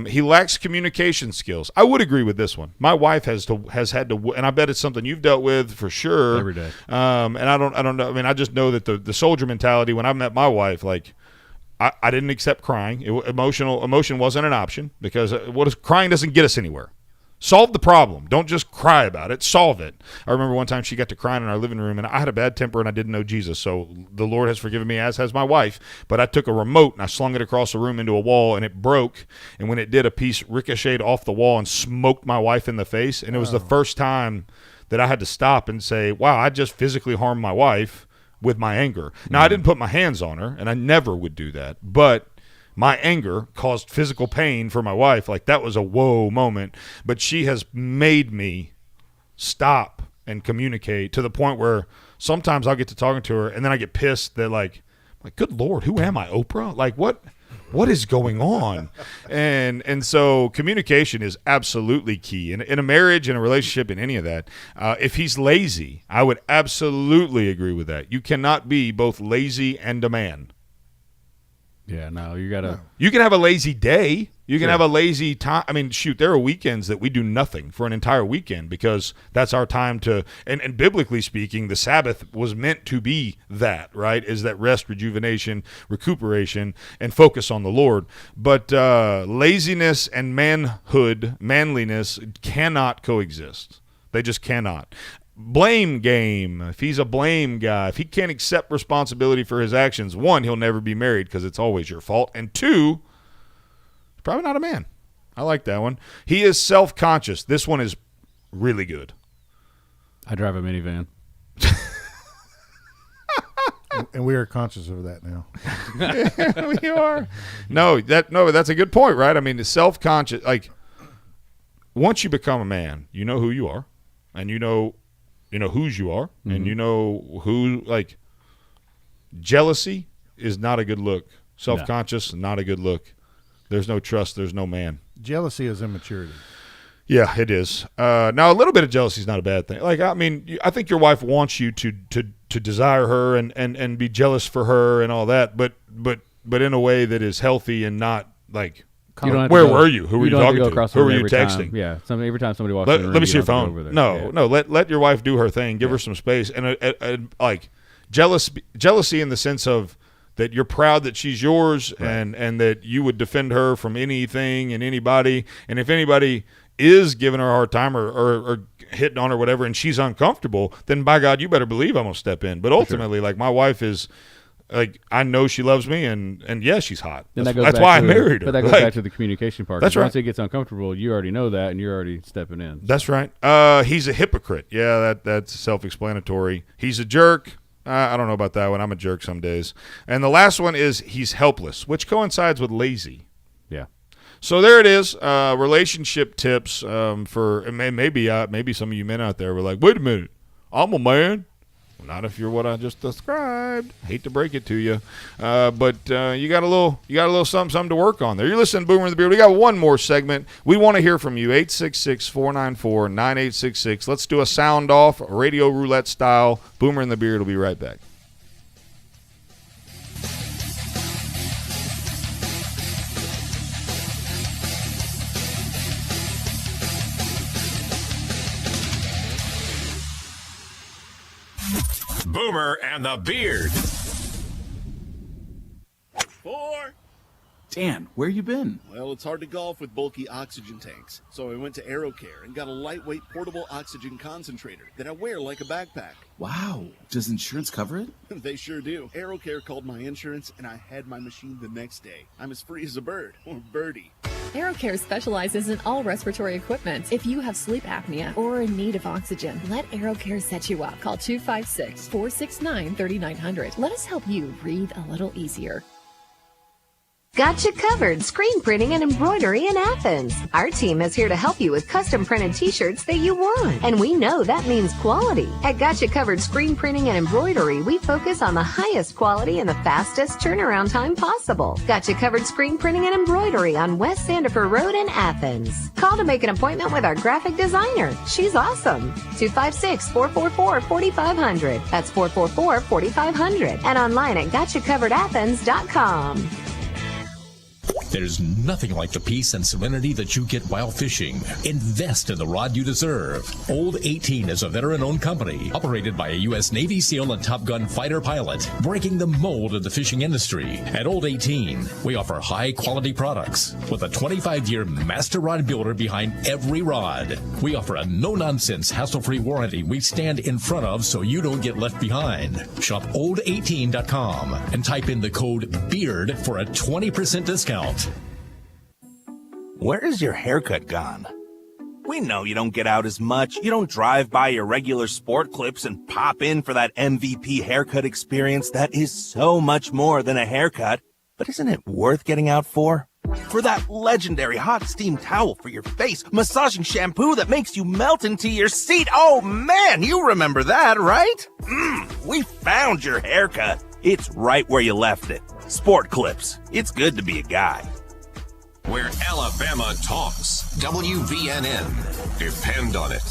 He lacks communication skills. I would agree with this one. My wife has had to, and I bet it's something you've dealt with for sure. Every day. And I don't know. I mean, I just know that the soldier mentality, when I met my wife, like, I didn't accept crying. Emotion wasn't an option because crying doesn't get us anywhere. Solve the problem. Don't just cry about it. Solve it. I remember one time she got to crying in our living room, and I had a bad temper, and I didn't know Jesus. So the Lord has forgiven me, as has my wife. But I took a remote, and I slung it across the room into a wall, and it broke. And when it did, a piece ricocheted off the wall and smoked my wife in the face. And it was the first time that I had to stop and say, wow, I just physically harmed my wife with my anger. Now, I didn't put my hands on her, and I never would do that. But my anger caused physical pain for my wife. Like, that was a whoa moment. But she has made me stop and communicate to the point where sometimes I'll get to talking to her, and then I get pissed that, like good Lord, who am I, Oprah? Like, what is going on? And so communication is absolutely key. In a marriage, in a relationship, in any of that. If he's lazy, I would absolutely agree with that. You cannot be both lazy and a man. Yeah, no, you got to. You can have a lazy day. You can have a lazy time. I mean, shoot, there are weekends that we do nothing for an entire weekend because that's our time to, and biblically speaking, the Sabbath was meant to be that, right? Is that rest, rejuvenation, recuperation, and focus on the Lord. But laziness and manliness cannot coexist. They just cannot. blame game, if he's a blame guy, if he can't accept responsibility for his actions, one, he'll never be married because it's always your fault. And two, he's probably not a man. I like that one. He is self-conscious. This one is really good. I drive a minivan. And we are conscious of that now. We are. No, that's a good point, right? I mean, the self-conscious, like, once you become a man, you know who you are, and you know whose you are, and you know who, like, jealousy is not a good look. Self-conscious, not a good look. There's no trust. There's no man. Jealousy is immaturity. Yeah, it is. Now, a little bit of jealousy is not a bad thing. Like, I mean, I think your wife wants you to desire her and be jealous for her and all that, but in a way that is healthy and not like, where were you? Who were you talking to? Who were you texting? Time. Yeah, every time somebody walks in the room, let me see your over phone. there. No, let your wife do her thing. Give her some space. And like jealousy in the sense of that you're proud that she's yours, right, and that you would defend her from anything and anybody. And if anybody is giving her a hard time or hitting on her or whatever, and she's uncomfortable, then by God, you better believe I'm going to step in. But ultimately, like, my wife is, like, I know she loves me, and yeah, she's hot. That's why I married her. But that goes back to the communication part. That's right. Once it gets uncomfortable, you already know that, and you're already stepping in. That's right. He's a hypocrite. Yeah, that's self-explanatory. He's a jerk. I don't know about that one. I'm a jerk some days. And the last one is he's helpless, which coincides with lazy. Yeah. So there it is, relationship tips for maybe some of you men out there were like, wait a minute, I'm a man. Well, not if you're what I just described. Hate to break it to you, but you got a little something to work on there. You're listening to Boomer and the Beard. We got one more segment. We want to hear from you. 866-494-9866. Let's do a sound off, radio roulette style. Boomer and the Beard will be right back. Boomer and the Beard. 4. Dan, where you been? Well, it's hard to golf with bulky oxygen tanks, so I went to AeroCare and got a lightweight portable oxygen concentrator that I wear like a backpack. Wow. Does insurance cover it? They sure do. AeroCare called my insurance, and I had my machine the next day. I'm as free as a bird, or birdie. AeroCare specializes in all respiratory equipment. If you have sleep apnea or are in need of oxygen, let AeroCare set you up. Call 256-469-3900. Let us help you breathe a little easier. Gotcha Covered Screen Printing and Embroidery in Athens. Our team is here to help you with custom printed t-shirts that you want. And we know that means quality. At Gotcha Covered Screen Printing and Embroidery, we focus on the highest quality and the fastest turnaround time possible. Gotcha Covered Screen Printing and Embroidery on West Sandifer Road in Athens. Call to make an appointment with our graphic designer. She's awesome. 256-444-4500. That's 444-4500. And online at gotchacoveredathens.com. There's nothing like the peace and serenity that you get while fishing. Invest in the rod you deserve. Old 18 is a veteran-owned company operated by a U.S. Navy SEAL and Top Gun fighter pilot, breaking the mold of the fishing industry. At Old 18, we offer high-quality products with a 25-year master rod builder behind every rod. We offer a no-nonsense, hassle-free warranty we stand in front of so you don't get left behind. Shop old18.com and type in the code BEARD for a 20% discount. Where is your haircut gone? We know you don't get out as much. You don't drive by your regular sport clips and pop in for that MVP haircut experience that is so much more than a haircut. But isn't it worth getting out for? For that legendary hot steam towel for your face, massaging shampoo that makes you melt into your seat. Oh man, you remember that, right? We found your haircut. It's right where you left it. Sport Clips. It's good to be a guy. Where Alabama talks. WVNN. Depend on it.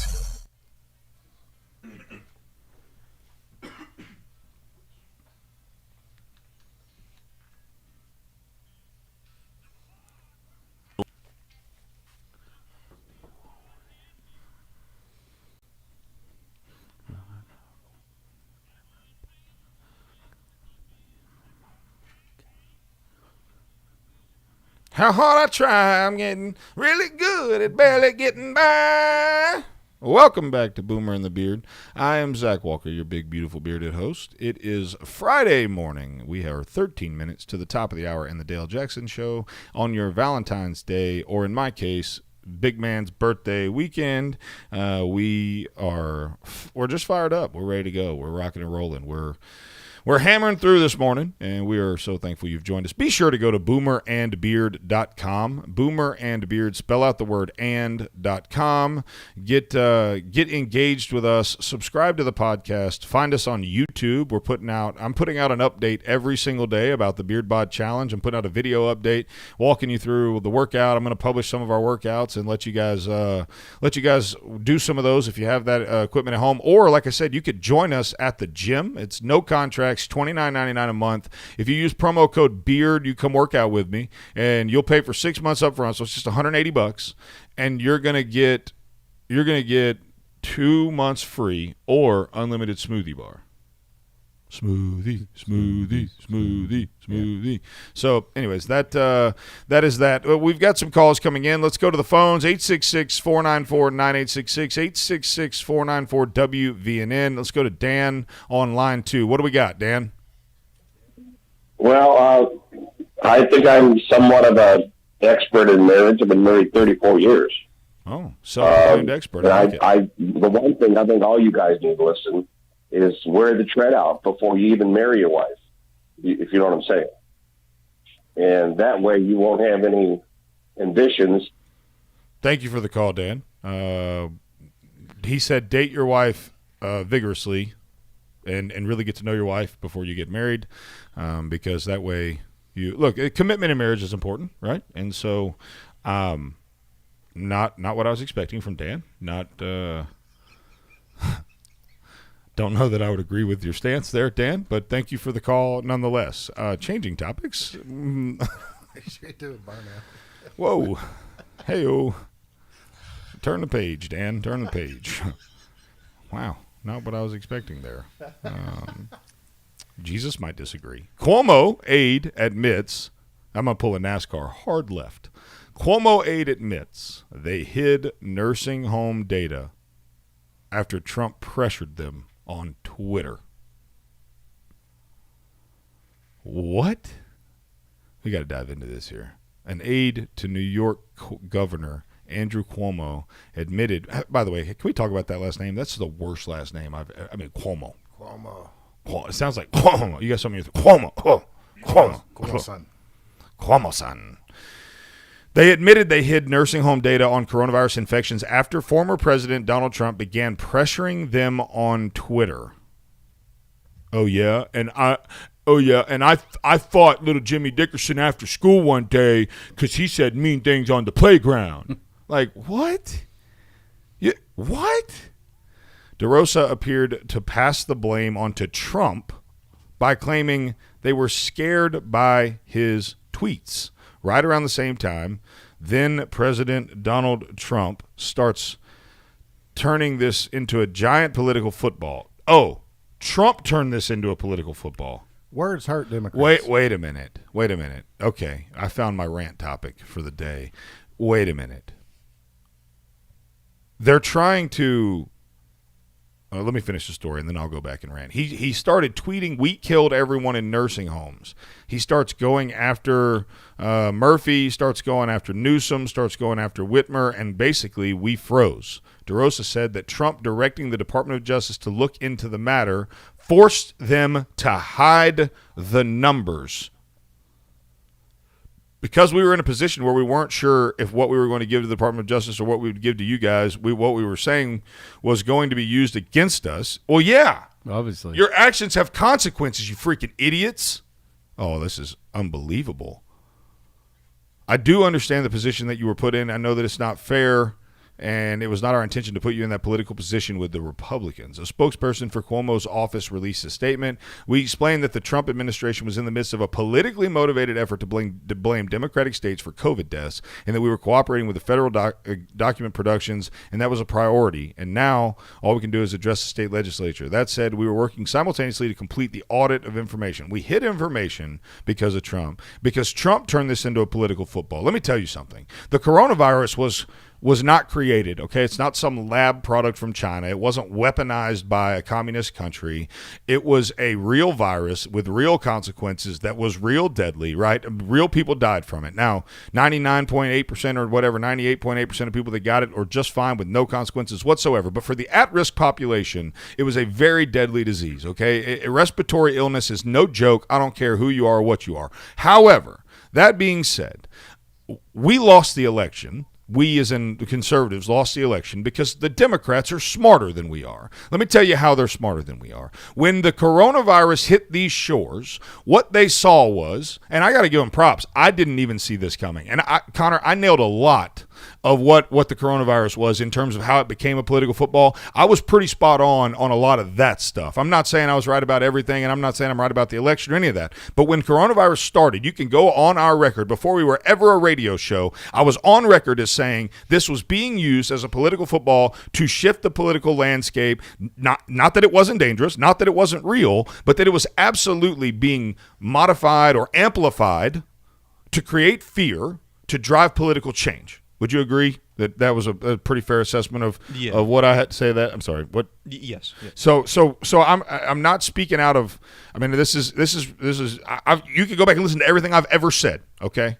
How hard I try, I'm getting really good at barely getting by. Welcome back to Boomer and the Beard. I am Zach Walker, your big, beautiful, bearded host. It is Friday morning. We are 13 minutes to the top of the hour in the Dale Jackson Show on your Valentine's Day, or in my case, big man's birthday weekend. We're just fired up. We're ready to go. We're rocking and rolling. We're hammering through this morning, and we are so thankful you've joined us. Be sure to go to boomerandbeard.com. Boomerandbeard, spell out the word and.com. Get engaged with us. Subscribe to the podcast. Find us on YouTube. I'm putting out an update every single day about the Beard Bod Challenge. I'm putting out a video update walking you through the workout. I'm going to publish some of our workouts and let you guys do some of those if you have that equipment at home. Or, like I said, you could join us at the gym. It's no contract. $29.99 a month. If you use promo code BEARD, you come work out with me, and you'll pay for 6 months up front, so it's just $180, and you're gonna get 2 months free or unlimited smoothie bar. Smoothie. So, anyways, that is that. We've got some calls coming in. Let's go to the phones. 866-494-9866, 866-494-WVNN. Let's go to Dan on line 2. What do we got, Dan? Well, I think I'm somewhat of an expert in marriage. I've been married 34 years. Oh, self-proclaimed expert. The one thing I think all you guys need to listen is wear the tread out before you even marry your wife, if you know what I'm saying. And that way you won't have any ambitions. Thank you for the call, Dan. He said date your wife vigorously and really get to know your wife before you get married, because that way commitment in marriage is important, right? And so not what I was expecting from Dan. Don't know that I would agree with your stance there, Dan, but thank you for the call nonetheless. Changing topics. Straight to it, Barnett. Whoa. Hey-oh. Turn the page, Dan. Turn the page. Wow. Not what I was expecting there. Jesus might disagree. Cuomo aide admits, I'm going to pull a NASCAR hard left. Cuomo aide admits they hid nursing home data after Trump pressured them on Twitter. What? We got to dive into this here. An aide to New York Governor Andrew Cuomo admitted. By the way, can we talk about that last name? That's the worst last name Cuomo. It sounds like Cuomo. You got something with Cuomo. Cuomo-san. Cuomo-san. They admitted they hid nursing home data on coronavirus infections after former President Donald Trump began pressuring them on Twitter. And I fought little Jimmy Dickerson after school one day because he said mean things on the playground. Like, what? What? DeRosa appeared to pass the blame onto Trump by claiming they were scared by his tweets. Right around the same time, then President Donald Trump starts turning this into a giant political football. Oh, Trump turned this into a political football. Words hurt Democrats. Wait a minute. Okay, I found my rant topic for the day. Wait a minute. They're trying to... let me finish the story, and then I'll go back and rant. He started tweeting, "We killed everyone in nursing homes." He starts going after Murphy, starts going after Newsom, starts going after Whitmer, and basically we froze. DeRosa said that Trump directing the Department of Justice to look into the matter forced them to hide the numbers. Because we were in a position where we weren't sure if what we were going to give to the Department of Justice or what we would give to you guys, what we were saying was going to be used against us. Well, yeah. Obviously. Your actions have consequences, you freaking idiots. Oh, this is unbelievable. I do understand the position that you were put in. I know that it's not fair, and it was not our intention to put you in that political position with the Republicans. A spokesperson for Cuomo's office released a statement. We explained that the Trump administration was in the midst of a politically motivated effort to blame Democratic states for COVID deaths, and that we were cooperating with the federal document productions, and that was a priority. And now all we can do is address the state legislature. That said, we were working simultaneously to complete the audit of information. We hid information because of Trump, because Trump turned this into a political football. Let me tell you something. The coronavirus was was not created, okay? It's not some lab product from China. It wasn't weaponized by a communist country. It was a real virus with real consequences that was real deadly, right? Real people died from it. Now, 99.8% or whatever, 98.8% of people that got it are just fine with no consequences whatsoever. But for the at-risk population, it was a very deadly disease, okay? A respiratory illness is no joke. I don't care who you are or what you are. However, that being said, we lost the election. We, as in the conservatives, lost the election because the Democrats are smarter than we are. Let me tell you how they're smarter than we are. When the coronavirus hit these shores, what they saw was, and I got to give them props, I didn't even see this coming. And Connor, I nailed a lot of what the coronavirus was in terms of how it became a political football. I was pretty spot on a lot of that stuff. I'm not saying I was right about everything, and I'm not saying I'm right about the election or any of that. But when coronavirus started, you can go on our record. Before we were ever a radio show, I was on record as saying this was being used as a political football to shift the political landscape. Not that it wasn't dangerous, not that it wasn't real, but that it was absolutely being modified or amplified to create fear, to drive political change. Would you agree that was a pretty fair assessment of what I had to say? That I'm sorry. What? Yes. So I'm not speaking out of. I mean, this is. You can go back and listen to everything I've ever said. Okay.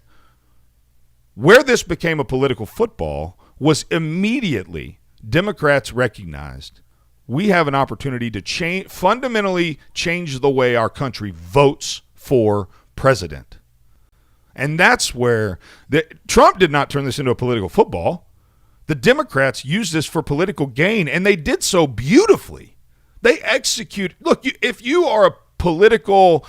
Where this became a political football was immediately Democrats recognized we have an opportunity to fundamentally change the way our country votes for president. And that's where Trump did not turn this into a political football. The Democrats used this for political gain, and they did so beautifully. They execute. Look, if you are a political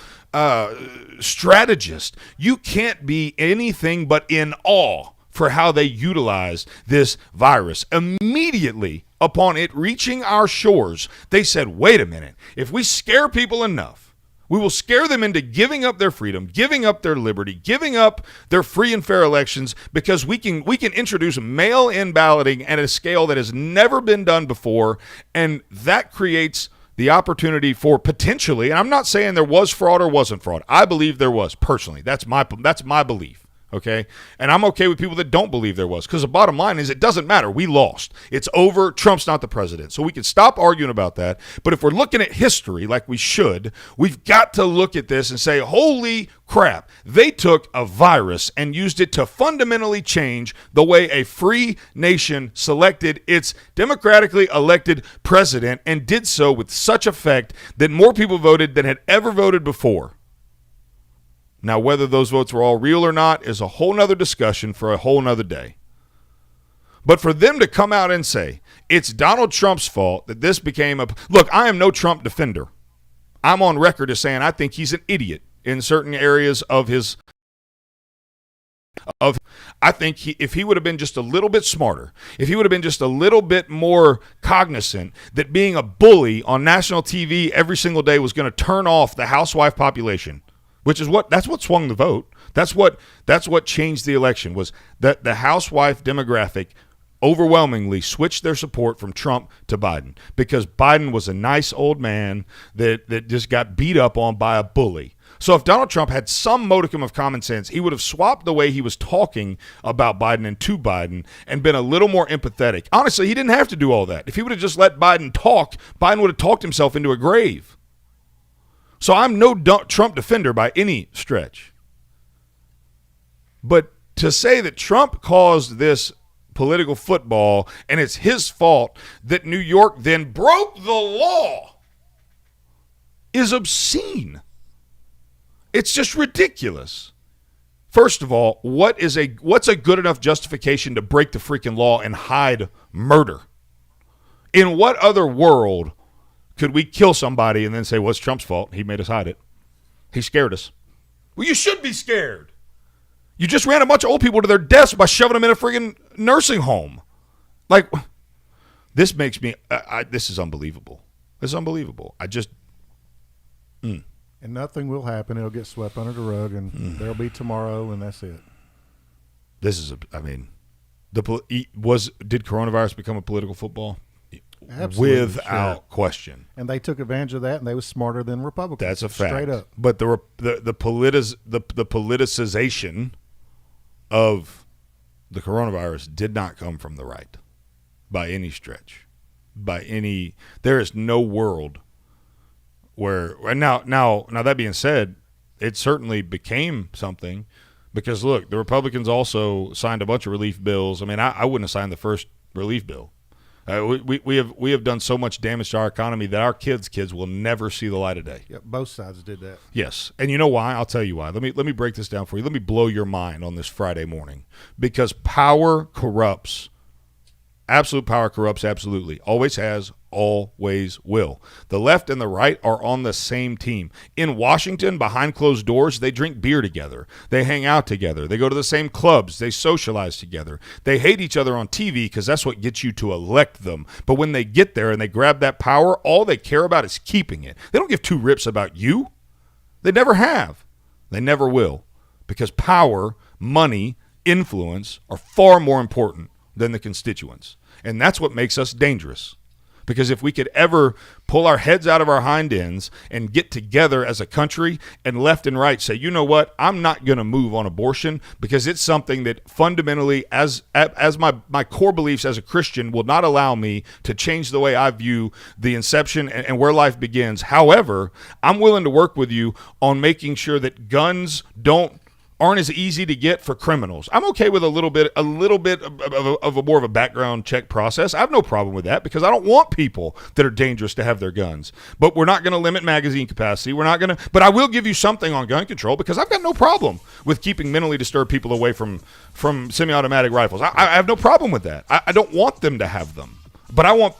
strategist, you can't be anything but in awe for how they utilized this virus. Immediately upon it reaching our shores, they said, wait a minute, if we scare people enough, we will scare them into giving up their freedom, giving up their liberty, giving up their free and fair elections, because we can introduce mail-in balloting at a scale that has never been done before, and that creates the opportunity for potentially, and I'm not saying there was fraud or wasn't fraud. I believe there was, personally. That's my belief. Okay, and I'm okay with people that don't believe there was, because the bottom line is it doesn't matter. We lost. It's over. Trump's not the president. So we can stop arguing about that. But if we're looking at history like we should, we've got to look at this and say, holy crap, they took a virus and used it to fundamentally change the way a free nation selected its democratically elected president, and did so with such effect that more people voted than had ever voted before. Now, whether those votes were all real or not is a whole nother discussion for a whole nother day. But for them to come out and say it's Donald Trump's fault that this became a... Look, I am no Trump defender. I'm on record as saying I think he's an idiot in certain areas of his... I think if he would have been just a little bit smarter, if he would have been just a little bit more cognizant that being a bully on national TV every single day was going to turn off the housewife population, that's what swung the vote. That's what changed the election, was that the housewife demographic overwhelmingly switched their support from Trump to Biden, because Biden was a nice old man that just got beat up on by a bully. So if Donald Trump had some modicum of common sense, he would have swapped the way he was talking about Biden and to Biden and been a little more empathetic. Honestly, he didn't have to do all that. If he would have just let Biden talk, Biden would have talked himself into a grave. So I'm no Trump defender by any stretch. But to say that Trump caused this political football and it's his fault that New York then broke the law is obscene. It's just ridiculous. First of all, what's a good enough justification to break the freaking law and hide murder? In what other world could we kill somebody and then say, well, it's Trump's fault, he made us hide it? He scared us. Well, you should be scared. You just ran a bunch of old people to their deaths by shoving them in a friggin' nursing home. Like, this makes me, this is unbelievable. This is unbelievable. And nothing will happen. It'll get swept under the rug, and there'll be tomorrow, and that's it. This is, did coronavirus become a political football? Absolutely, without question. And they took advantage of that, and they were smarter than Republicans. That's a fact. Straight up. But the politicization of the coronavirus did not come from the right by any stretch. There is no world where now that being said, it certainly became something because look, the Republicans also signed a bunch of relief bills. I mean, I wouldn't have signed the first relief bill. We have done so much damage to our economy that our kids will never see the light of day. Yep, both sides did that. Yes, and you know why? I'll tell you why. Let me break this down for you. Let me blow your mind on this Friday morning. Because power corrupts. Absolute power corrupts absolutely. Always has, always will. The left and the right are on the same team. In Washington, behind closed doors, they drink beer together. They hang out together. They go to the same clubs. They socialize together. They hate each other on TV because that's what gets you to elect them. But when they get there and they grab that power, all they care about is keeping it. They don't give two rips about you. They never have. They never will. Because power, money, influence are far more important than the constituents. And that's what makes us dangerous. Because if we could ever pull our heads out of our hind ends and get together as a country and left and right say, you know what, I'm not going to move on abortion because it's something that fundamentally, as my core beliefs as a Christian, will not allow me to change the way I view the inception and where life begins. However, I'm willing to work with you on making sure that guns aren't as easy to get for criminals. I'm okay with a little bit of a more of a background check process. I have no problem with that because I don't want people that are dangerous to have their guns. But we're not going to limit magazine capacity. But I will give you something on gun control because I've got no problem with keeping mentally disturbed people away from semi-automatic rifles. I have no problem with that. I don't want them to have them. But I want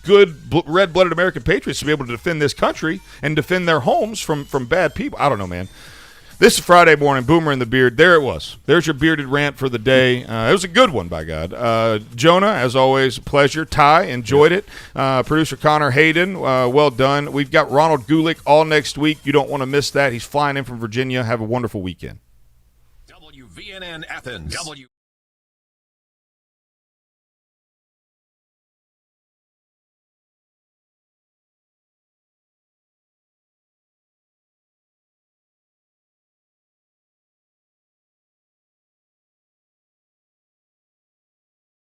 good red-blooded American patriots to be able to defend this country and defend their homes from bad people. I don't know, man. This is Friday morning, Boomer and the Beard. There it was. There's your bearded rant for the day. It was a good one, by God. Jonah, as always, pleasure. Ty, enjoyed it. Producer Connor Hayden, well done. We've got Ronald Gulick all next week. You don't want to miss that. He's flying in from Virginia. Have a wonderful weekend. WVNN Athens.